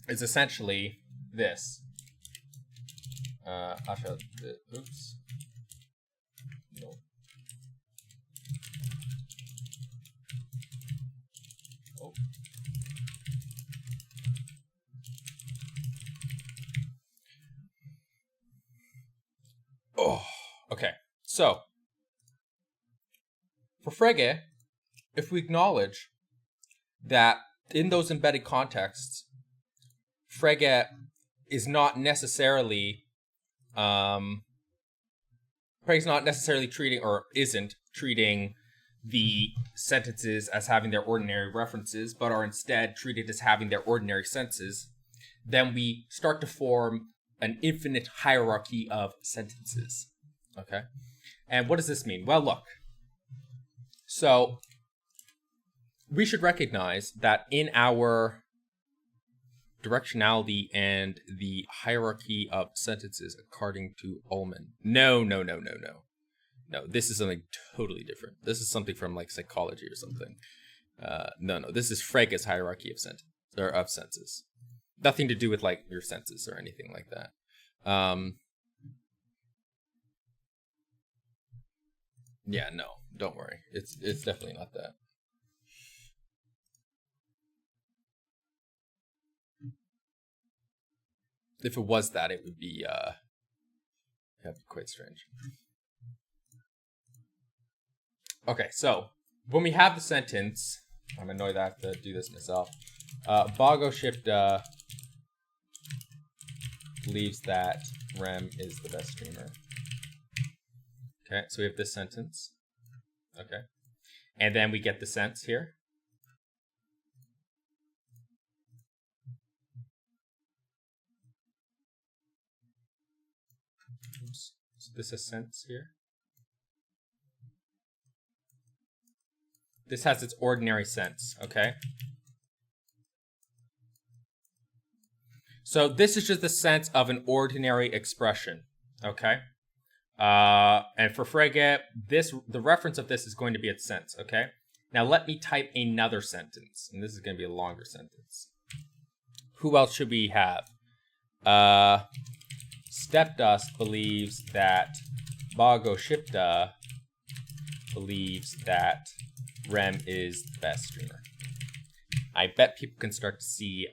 Speaker 1: is essentially this. I'll show oops. Oh, okay. So, for Frege, if we acknowledge that in those embedded contexts, Frege is not necessarily, Frege's not necessarily treating, or isn't treating, the sentences as having their ordinary references, but are instead treated as having their ordinary senses, then we start to form an infinite hierarchy of sentences. Okay? And what does this mean? Well, look. So, we should recognize that in our directionality and the hierarchy of sentences according to Ullmann. No, this is something totally different. This is something from like psychology or something. No. This is Frege's hierarchy of senses. Nothing to do with like your senses or anything like that. Yeah, no, don't worry. It's definitely not that. If it was that, it would be quite strange. Okay, so when we have the sentence, I'm annoyed I have to do this myself. Boghoshipta believes that Rem is the best streamer. Okay, so we have this sentence. Okay. And then we get the sense here. Oops. So this is sense here. This has its ordinary sense, okay? So this is just the sense of an ordinary expression, okay? And for Frege, the reference of this is going to be its sense, okay? Now let me type another sentence, and this is going to be a longer sentence. Who else should we have? Stepdust believes that Boghoshipta believes that Rem is the best streamer. I bet people can start to see,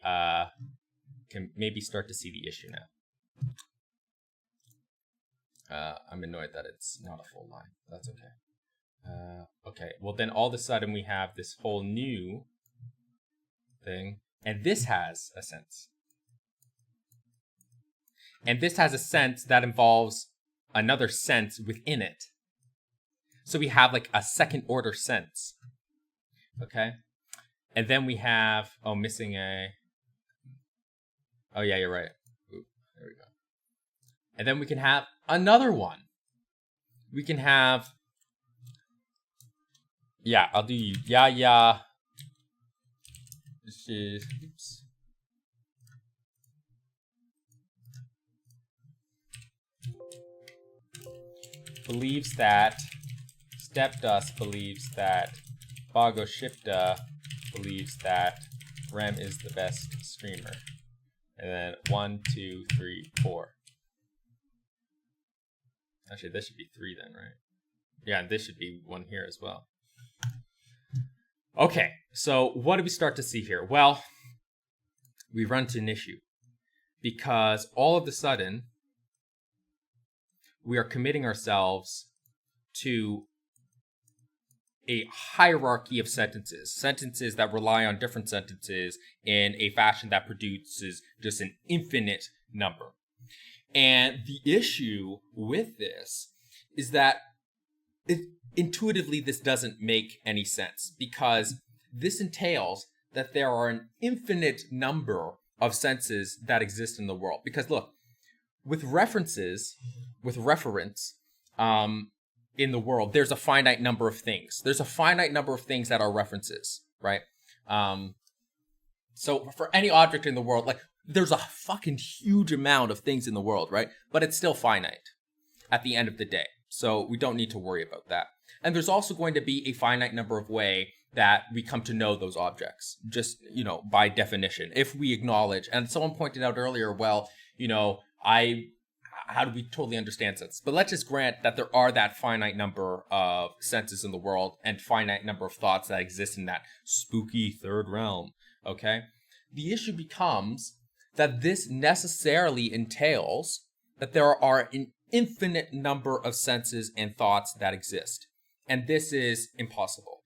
Speaker 1: can maybe start to see the issue now. I'm annoyed that it's not a full line. That's okay. Okay, well then all of a sudden we have this whole new thing, and this has a sense. And this has a sense that involves another sense within it. So we have like a second order sense. Okay? And then we have, missing a, yeah, you're right. Ooh, there we go. And then we can have another one. We can have, yeah, I'll do you. Yeah. Oops. Believes that, Stepdust believes that, Boghoshipta believes that Rem is the best streamer. And then 1, 2, 3, 4. Actually, this should be 3 then, right? Yeah, and this should be 1 here as well. Okay, so what do we start to see here? Well, we run to an issue. Because all of a sudden, we are committing ourselves to a hierarchy of sentences that rely on different sentences in a fashion that produces just an infinite number. And the issue with this is that intuitively this doesn't make any sense, because this entails that there are an infinite number of senses that exist in the world. Because look, with reference in the world, there's a finite number of things. There's a finite number of things that are references, right? So for any object in the world, like there's a fucking huge amount of things in the world, right? But it's still finite at the end of the day. So we don't need to worry about that. And there's also going to be a finite number of ways that we come to know those objects, just, by definition, if we acknowledge. And someone pointed out earlier, well, how do we totally understand senses? But let's just grant that there are that finite number of senses in the world and finite number of thoughts that exist in that spooky third realm, okay? The issue becomes that this necessarily entails that there are an infinite number of senses and thoughts that exist. And this is impossible.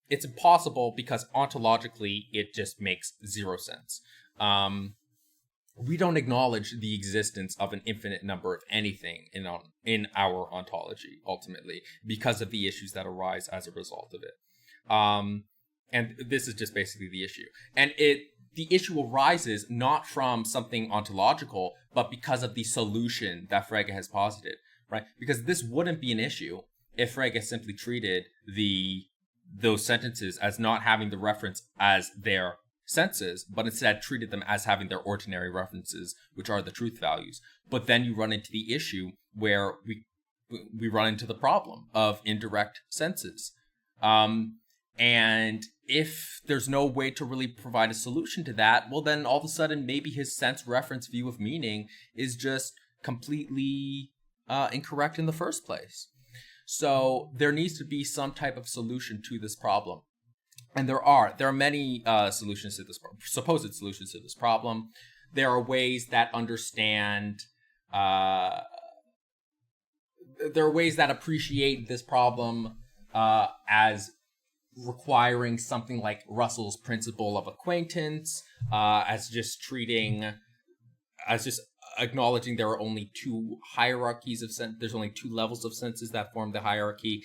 Speaker 1: It's impossible because ontologically it just makes zero sense. We don't acknowledge the existence of an infinite number of anything in our ontology, ultimately, because of the issues that arise as a result of it. And this is just basically the issue. And the issue arises not from something ontological, but because of the solution that Frege has posited, right? Because this wouldn't be an issue if Frege simply treated those sentences as not having the reference as their senses, but instead treated them as having their ordinary references, which are the truth values. But then you run into the issue where we run into the problem of indirect senses. And if there's no way to really provide a solution to that, well, then all of a sudden, maybe his sense reference view of meaning is just completely incorrect in the first place. So there needs to be some type of solution to this problem. And there are many solutions to this supposed solutions to this problem. There are ways that understand, there are ways that appreciate this problem as requiring something like Russell's principle of acquaintance, as just acknowledging there are only two hierarchies of sense. There's only two levels of senses that form the hierarchy.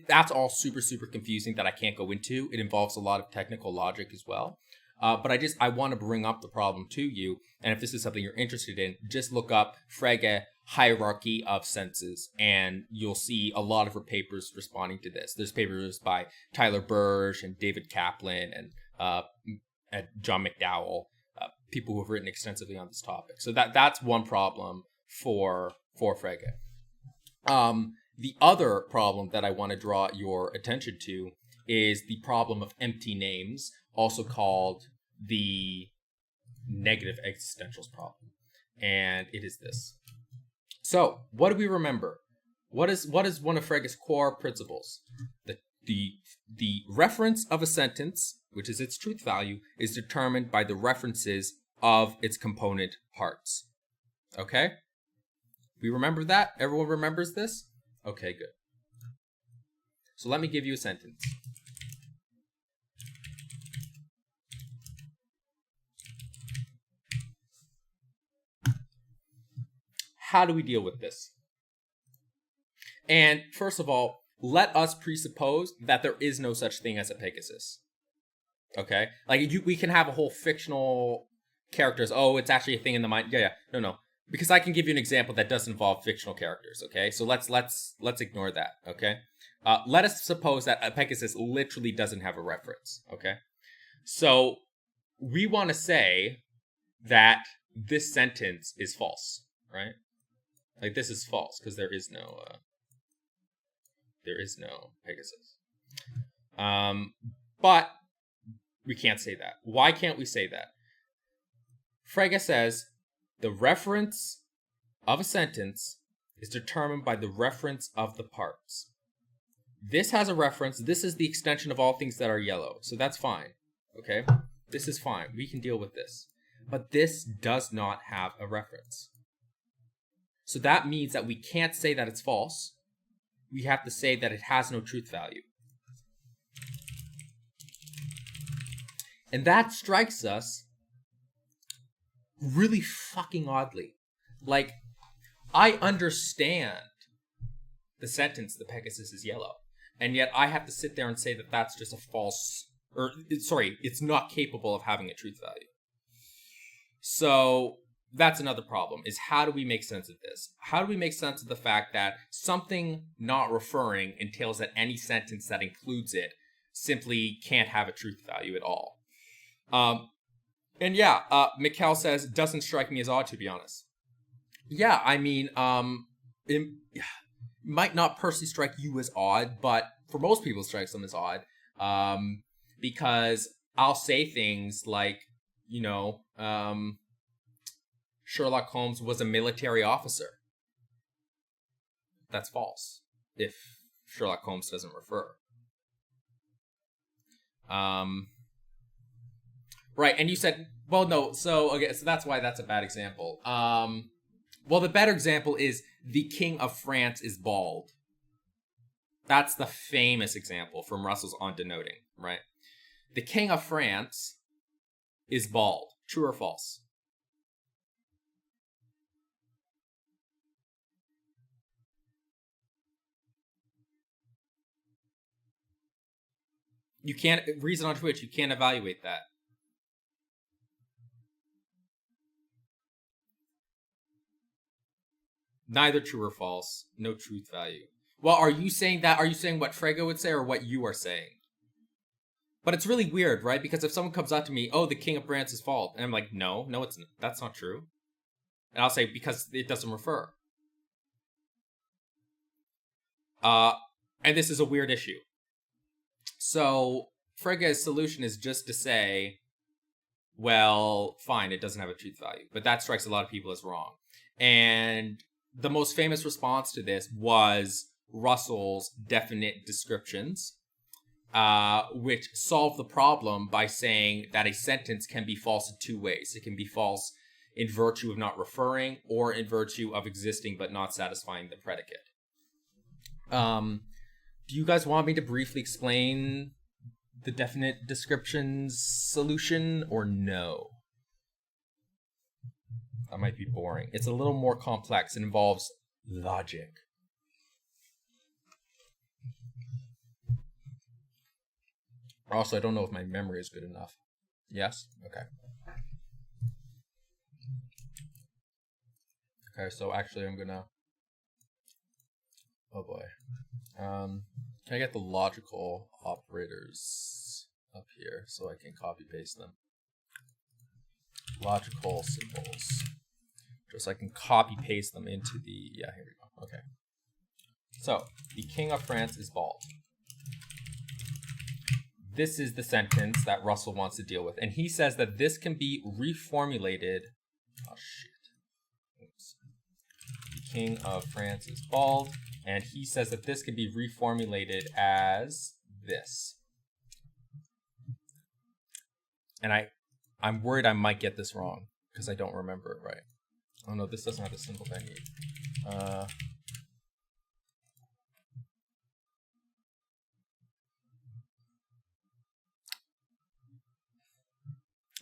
Speaker 1: That's all super, super confusing that I can't go into. It involves a lot of technical logic as well. But I want to bring up the problem to you. And if this is something you're interested in, just look up Frege hierarchy of senses, and you'll see a lot of her papers responding to this. There's papers by Tyler Burge and David Kaplan and John McDowell, people who have written extensively on this topic. So that's one problem for Frege. The other problem that I want to draw your attention to is the problem of empty names, also called the negative existentials problem. And it is this. So, what do we remember? What is one of Frege's core principles? The reference of a sentence, which is its truth value, is determined by the references of its component parts. Okay? We remember that? Everyone remembers this? Okay, good. So let me give you a sentence. How do we deal with this? And first of all, let us presuppose that there is no such thing as a Pegasus. Okay? Like, we can have a whole fictional characters. Oh, it's actually a thing in the mind. Yeah. No. Because I can give you an example that does involve fictional characters. Okay? So let's ignore that. Okay? Let us suppose that a Pegasus literally doesn't have a reference. Okay? So we want to say that this sentence is false, right? Like, this is false because there is no Pegasus. But we can't say that. Why can't we say that? Frege says the reference of a sentence is determined by the reference of the parts. This has a reference. This is the extension of all things that are yellow. So that's fine. Okay? This is fine. We can deal with this. But this does not have a reference. So that means that we can't say that it's false. We have to say that it has no truth value. And that strikes us really fucking oddly. Like, I understand the sentence, the Pegasus is yellow. And yet I have to sit there and say that that's just a false, it's not capable of having a truth value. So that's another problem, is how do we make sense of this? How do we make sense of the fact that something not referring entails that any sentence that includes it simply can't have a truth value at all? Mikkel says, doesn't strike me as odd, to be honest. Yeah, I mean, it might not personally strike you as odd, but for most people it strikes them as odd. Because I'll say things like, Sherlock Holmes was a military officer. That's false, if Sherlock Holmes doesn't refer. Right, and you said, well, no, so that's why that's a bad example. Well, the better example is the King of France is bald. That's the famous example from Russell's On Denoting, right? The King of France is bald. True or false? You can't reason on Twitch. You can't evaluate that. Neither true or false. No truth value. Well, are you saying that? Are you saying what Frege would say or what you are saying? But it's really weird, right? Because if someone comes up to me, oh, the King of France is fault. And I'm like, no, that's not true. And I'll say, because it doesn't refer. And this is a weird issue. So Frege's solution is just to say, well, fine, it doesn't have a truth value. But that strikes a lot of people as wrong. And the most famous response to this was Russell's definite descriptions, which solve the problem by saying that a sentence can be false in two ways. It can be false in virtue of not referring, or in virtue of existing but not satisfying the predicate. Do you guys want me to briefly explain the definite descriptions solution, or no? That might be boring. It's a little more complex. It involves logic. Also, I don't know if my memory is good enough. Yes? Okay. Okay, so actually I'm gonna... Oh boy. Can I get the logical operators up here so I can copy paste them? Logical symbols. Just so I can copy paste them into the... Yeah, here we go. Okay. So, the King of France is bald. This is the sentence that Russell wants to deal with. And he says that this can be reformulated... Oh, shit. Oops. The King of France is bald. And he says that this can be reformulated as this. And I'm worried I might get this wrong, because I don't remember it right. Oh no, this doesn't have the symbol I need.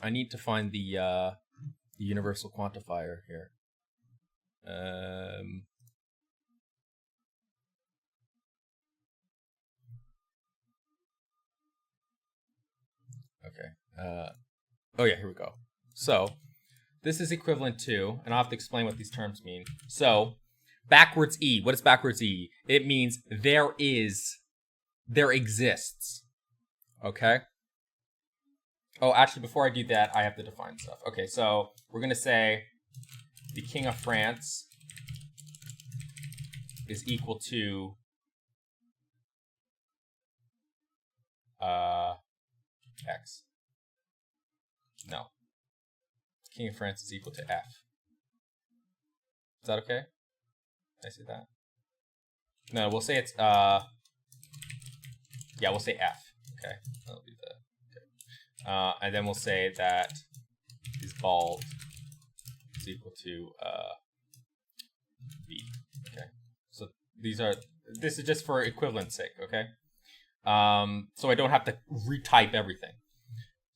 Speaker 1: I need to find the universal quantifier here. Okay. Oh yeah, here we go. So, this is equivalent to, and I'll have to explain what these terms mean. So, backwards E. What is backwards E? It means there exists. Okay? Oh, actually, before I do that, I have to define stuff. Okay, so we're going to say the King of France is equal to X. No. King of France is equal to F. Is that okay? Did I say that? No, we'll say it's yeah, we'll say F. Okay. That'll be the okay. And then we'll say that is bald is equal to B. Okay. So this is just for equivalence sake, okay? So I don't have to retype everything.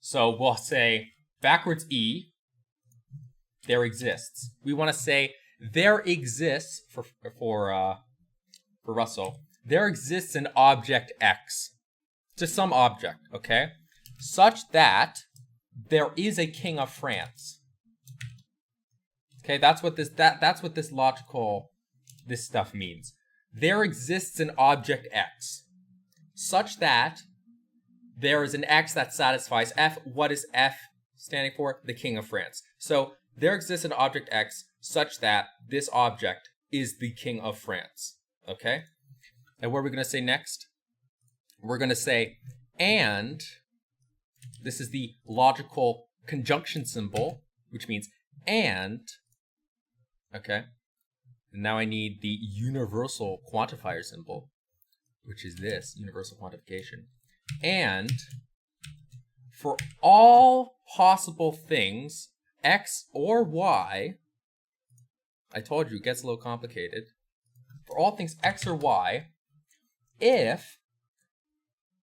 Speaker 1: So we'll say backwards E, there exists. We want to say there exists for Russell. There exists an object X, just some object, okay, such that there is a King of France. Okay, that's what this logical stuff means. There exists an object X, such that there is an X that satisfies F. What is F standing for? The King of France. So there exists an object X such that this object is the King of France. Okay? And what are we going to say next? We're going to say, and, this is the logical conjunction symbol, which means, and Okay. And now I need the universal quantifier symbol, which is this, universal quantification. And for all possible things, x or y, I told you it gets a little complicated. For all things x or y, if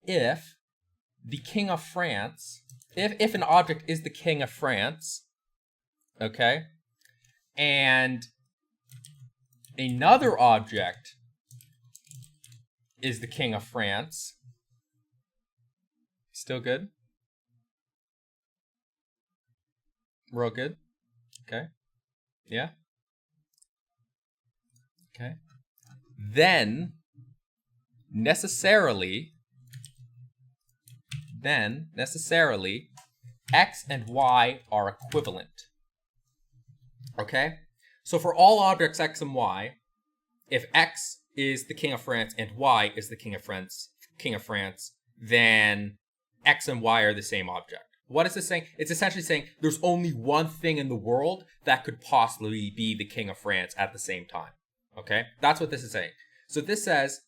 Speaker 1: the King of France, if an object is the King of France, okay, and another object is the King of France, still good? We're all good? Okay. Yeah? Okay. Then, necessarily, x and y are equivalent. Okay? So for all objects x and y, if x is the King of France and y is the King of France, then x and y are the same object. What is this saying? It's essentially saying there's only one thing in the world that could possibly be the King of France at the same time. Okay? That's what this is saying. So this says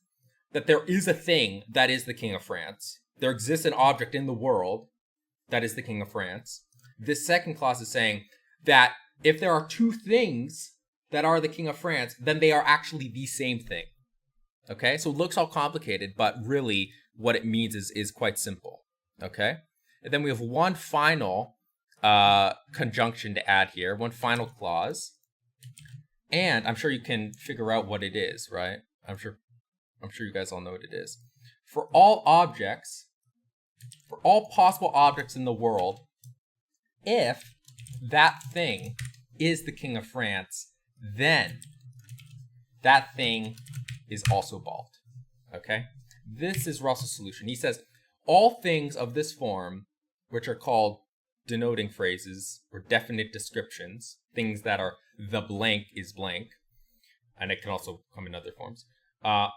Speaker 1: that there is a thing that is the King of France. There exists an object in the world that is the King of France. This second clause is saying that if there are two things that are the King of France, then they are actually the same thing. Okay? So it looks all complicated, but really what it means is quite simple. Okay? And then we have one final conjunction to add here, one final clause. And I'm sure you can figure out what it is, right? I'm sure you guys all know what it is. For all objects, for all possible objects in the world, if that thing is the King of France, then that thing is also bald. Okay? This is Russell's solution. He says, all things of this form, which are called denoting phrases or definite descriptions, things that are the blank is blank, and it can also come in other forms,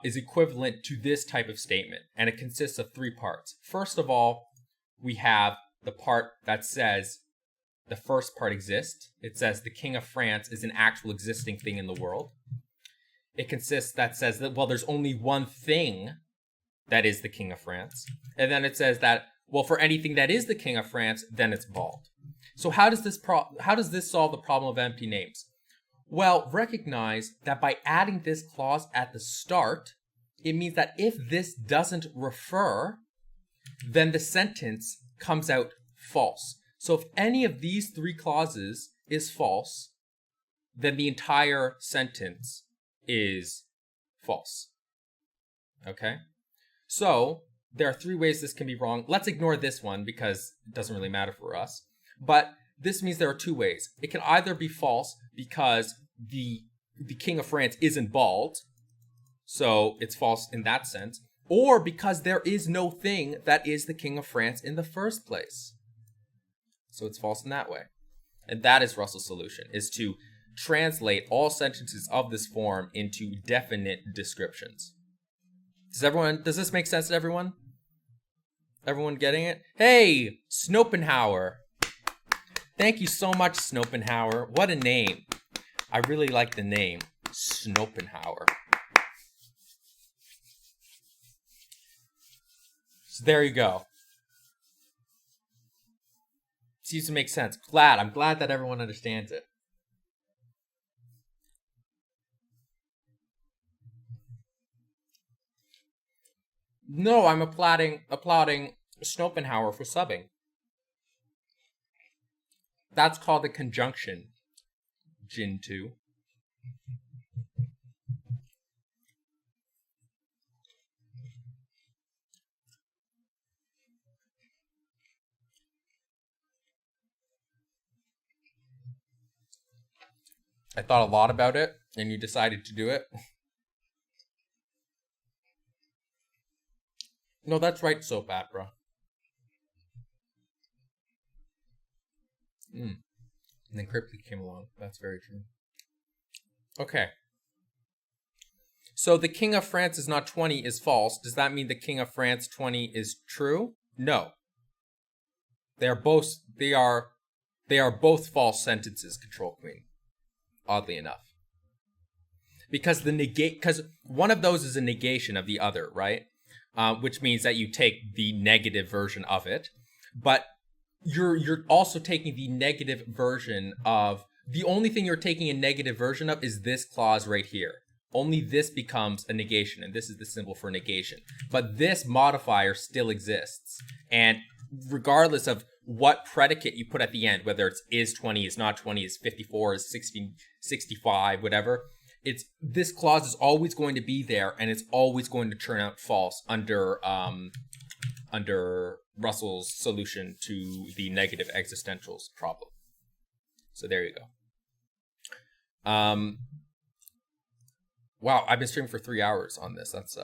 Speaker 1: is equivalent to this type of statement. And it consists of three parts. First of all, we have the part that says the first part exists. It says the King of France is an actual existing thing in the world. It consists that says that, well, there's only one thing that is the King of France. And then it says that, well, for anything that is the King of France, then it's bald. So how does this solve the problem of empty names? Well, recognize that by adding this clause at the start, it means that if this doesn't refer, then the sentence comes out false. So if any of these three clauses is false, then the entire sentence is false. Okay? So there are three ways this can be wrong. Let's ignore this one because it doesn't really matter for us. But this means there are two ways. It can either be false because the King of France isn't bald, so it's false in that sense, or because there is no thing that is the King of France in the first place. So it's false in that way. And that is Russell's solution, is to translate all sentences of this form into definite descriptions. Does this make sense to everyone? Everyone getting it? Hey, Snopenhauer. Thank you so much, Snopenhauer. What a name. I really like the name, Snopenhauer. So there you go. Seems to make sense. I'm glad that everyone understands it. No, I'm applauding Snopenhauer for subbing. That's called a conjunction, Jin 2. I thought a lot about it, and you decided to do it. No, that's right, soap opera. And then Cryptic came along. That's very true. Okay. So the King of France is not 20 is false. Does that mean the King of France 20 is true? No. They are both false sentences, Control Queen. Oddly enough. because because one of those is a negation of the other, right? Which means that you take the negative version of it, but you're also taking the negative version of the only thing you're taking a negative version of is this clause right here. Only this becomes a negation, and this is the symbol for negation. But this modifier still exists, and regardless of what predicate you put at the end, whether it's is 20, is not 20, is 54, is 60, 65, whatever, this clause is always going to be there, and it's always going to turn out false under Russell's solution to the negative existentials problem. So there you go. Wow, I've been streaming for 3 hours on this. That's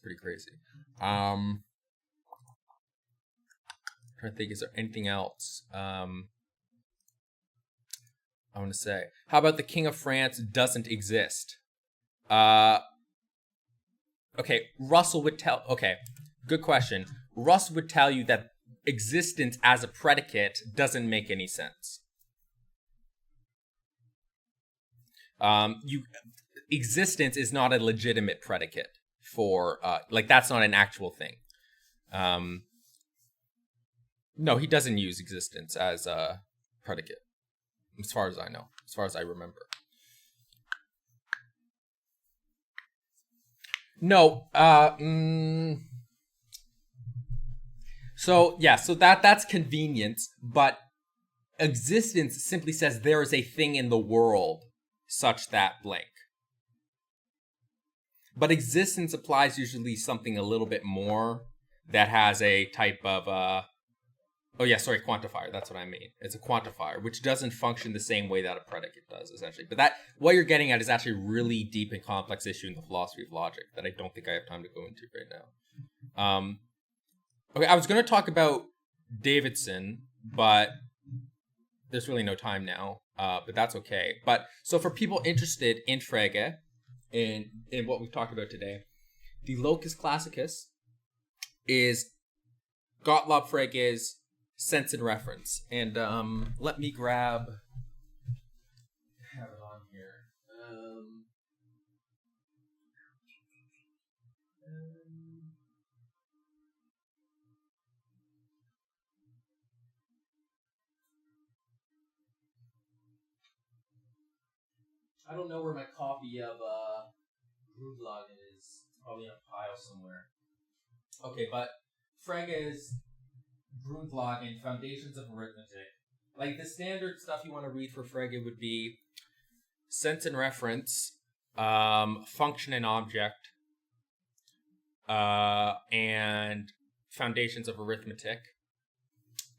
Speaker 1: pretty crazy. I'm trying to think, is there anything else I want to say? How about the King of France doesn't exist? Okay, Russell would tell. Okay, good question. Russell would tell you that existence as a predicate doesn't make any sense. Existence is not a legitimate predicate for that's not an actual thing. No, he doesn't use existence as a predicate, as far as I know, as far as I remember. No, so that's convenience, but existence simply says there is a thing in the world such that blank. But existence applies usually something a little bit more that has a type of quantifier. That's what I mean. It's a quantifier, which doesn't function the same way that a predicate does, essentially. But what you're getting at is actually a really deep and complex issue in the philosophy of logic that I don't think I have time to go into right now. Okay, I was going to talk about Davidson, but there's really no time now. But that's okay. But so for people interested in Frege, in what we've talked about today, the locus classicus is Gottlob Frege's sense and reference. And let me have it on here. I don't know where my copy of Grundlagen is. It's probably in a pile somewhere. Okay, but Frege's Grundlagen, Foundations of Arithmetic. Like, the standard stuff you want to read for Frege would be sense and reference, function and object, and Foundations of Arithmetic.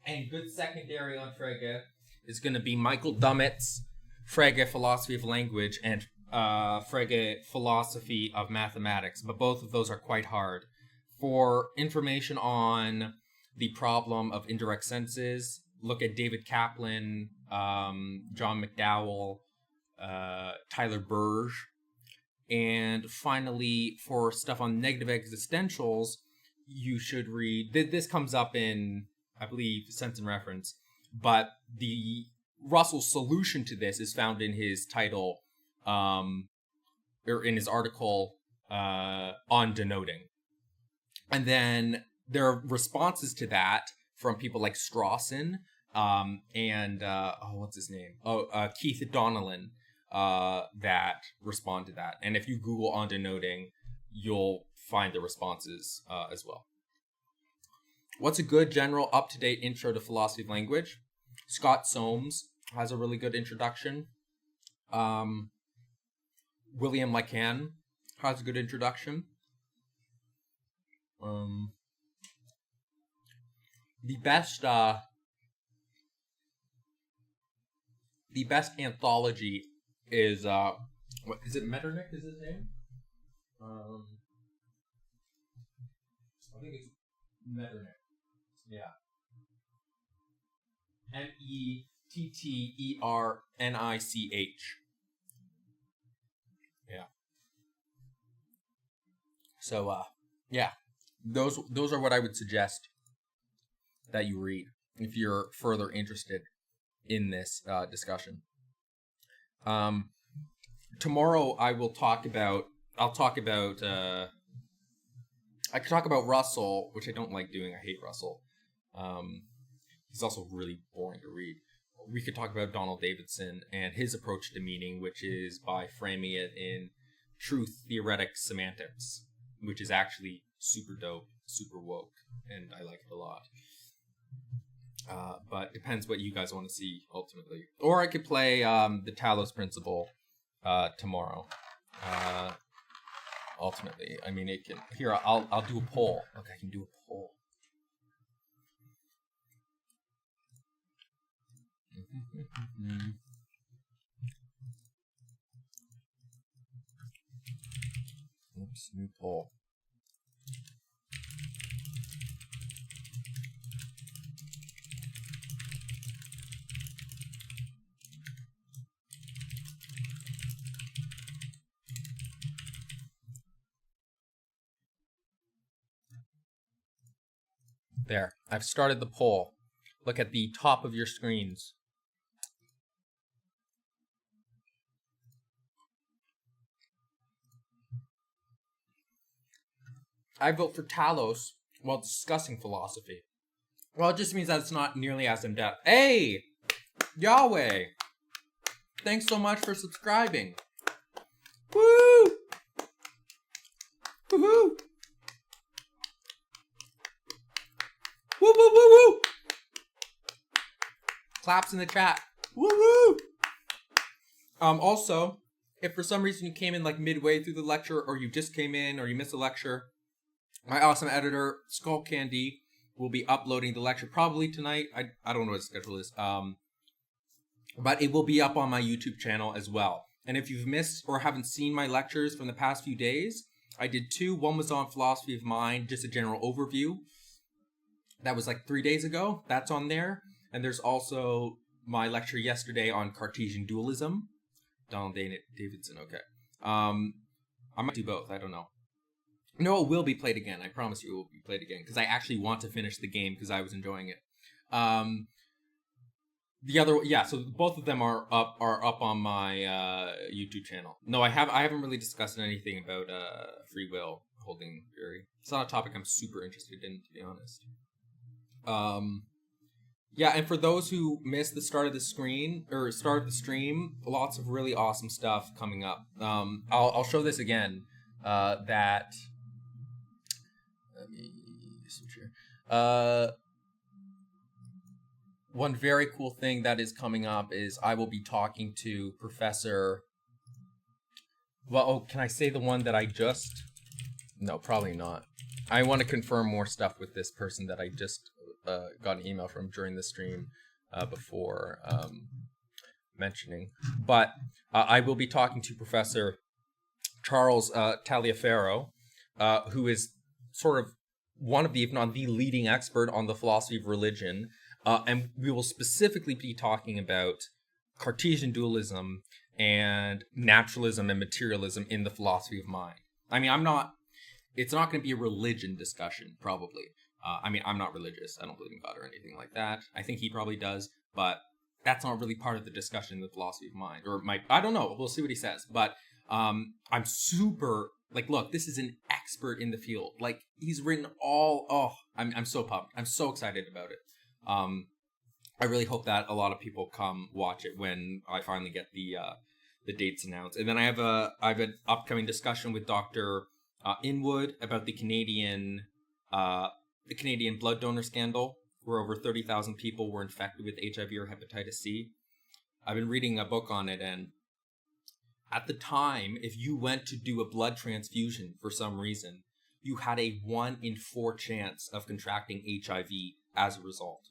Speaker 1: And good secondary on Frege is going to be Michael Dummett's Frege Philosophy of Language and Frege Philosophy of Mathematics, but both of those are quite hard. For information on the problem of indirect senses, look at David Kaplan, John McDowell, Tyler Burge. And finally, for stuff on negative existentials, you should read... This comes up in, I believe, Sense and Reference, but Russell's solution to this is found in his title, or in his article on denoting. And then there are responses to that from people like Strawson and what's his name? Keith Donnellan that respond to that. And if you Google on denoting, you'll find the responses as well. What's a good general up-to-date intro to philosophy of language? Scott Soames has a really good introduction. William Lacan has a good introduction. The best anthology is what is it? Metternich is his name. I think it's Metternich. Yeah. Metternich. Yeah. So yeah, those are what I would suggest that you read if you're further interested in this discussion. tomorrow I'll talk about I could talk about Russell, which I don't like doing. I hate Russell. He's also really boring to read. We could talk about Donald Davidson and his approach to meaning, which is by framing it in truth theoretic semantics, which is actually super dope, super woke, and I like it a lot. But depends what you guys want to see ultimately. Or I could play the Talos Principle tomorrow. Ultimately, I mean, it can. Here, I'll do a poll. Look, I can do a poll. Oops, new poll. There, I've started the poll. Look at the top of your screens. I vote for Talos while discussing philosophy. Well, it just means that it's not nearly as in-depth. Hey! Yahweh! Thanks so much for subscribing. Woo! Woohoo! Woo woo woo woo! Claps in the chat. Woo woo! Also, if for some reason you came in like midway through the lecture, or you just came in, or you missed a lecture, my awesome editor, Skull Candy, will be uploading the lecture probably tonight. I don't know what the schedule is. But it will be up on my YouTube channel as well. And if you've missed or haven't seen my lectures from the past few days, I did two. One was on philosophy of mind, just a general overview. That was like 3 days ago. That's on there. And there's also my lecture yesterday on Cartesian dualism. Donald Davidson, okay. I might do both, I don't know. No, it will be played again. I promise you it will be played again. Because I actually want to finish the game because I was enjoying it. The other, yeah, so both of them are up on my YouTube channel. No, I haven't really discussed anything about free will holding theory. It's not a topic I'm super interested in, to be honest. Yeah, and for those who missed the start of the stream, lots of really awesome stuff coming up. I'll show this again. That let me switch here. One very cool thing that is coming up is I will be talking to Professor. Well, oh, can I say the one that I just? No, probably not. I want to confirm more stuff with this person that I just got an email from during the stream before mentioning. But I will be talking to Professor Charles Taliaferro, who is sort of one of the, if not the leading expert on the philosophy of religion. And we will specifically be talking about Cartesian dualism and naturalism and materialism in the philosophy of mind. I mean, it's not going to be a religion discussion, probably. I mean, I'm not religious. I don't believe in God or anything like that. I think he probably does, but that's not really part of the discussion in the philosophy of mind. Or I don't know. We'll see what he says. But I'm super, like, look, this is an expert in the field. Like, he's written I'm so pumped. I'm so excited about it. I really hope that a lot of people come watch it when I finally get the dates announced. And then I have an upcoming discussion with Dr. Inwood about the Canadian blood donor scandal, where over 30,000 people were infected with HIV or hepatitis C. I've been reading a book on it, and at the time, if you went to do a blood transfusion for some reason, you had a 1 in 4 chance of contracting HIV as a result.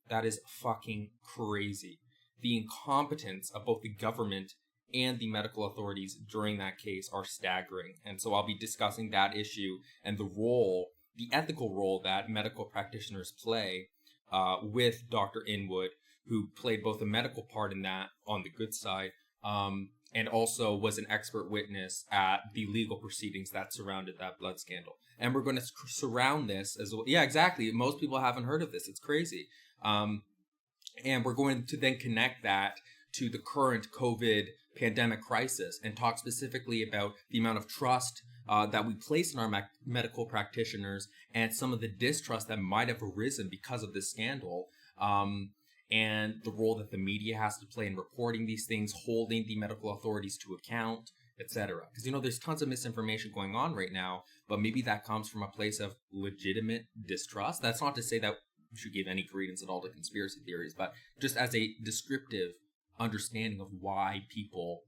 Speaker 1: That is fucking crazy. The incompetence of both the government and the medical authorities during that case are staggering. And so I'll be discussing that issue and the ethical role that medical practitioners play with Dr. Inwood, who played both a medical part in that on the good side, and also was an expert witness at the legal proceedings that surrounded that blood scandal. And we're going to surround this as well. Yeah, exactly. Most people haven't heard of this. It's crazy. And we're going to then connect that to the current COVID pandemic crisis and talk specifically about the amount of trust that we place in our medical practitioners and some of the distrust that might have arisen because of this scandal, and the role that the media has to play in reporting these things, holding the medical authorities to account, etc. Because, you know, there's tons of misinformation going on right now, but maybe that comes from a place of legitimate distrust. That's not to say that we should give any credence at all to conspiracy theories, but just as a descriptive understanding of why people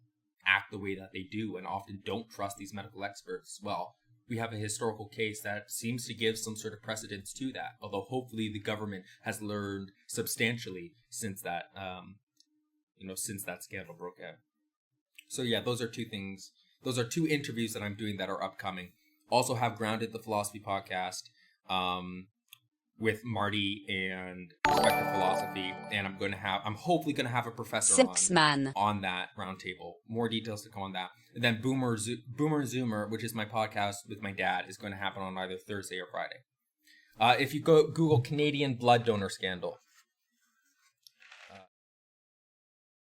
Speaker 1: act the way that they do and often don't trust these medical experts. Well, we have a historical case that seems to give some sort of precedence to that, although hopefully the government has learned substantially since that, since that scandal broke out. So yeah, those are two things. Those are two interviews that I'm doing that are upcoming. Also have Grounded, the Philosophy podcast, with Marty and Perspective Philosophy, and I'm hopefully gonna have a professor on that roundtable. More details to come on that. And then Boomer and Zoomer, which is my podcast with my dad, is going to happen on either Thursday or Friday. If you go Google Canadian blood donor scandal,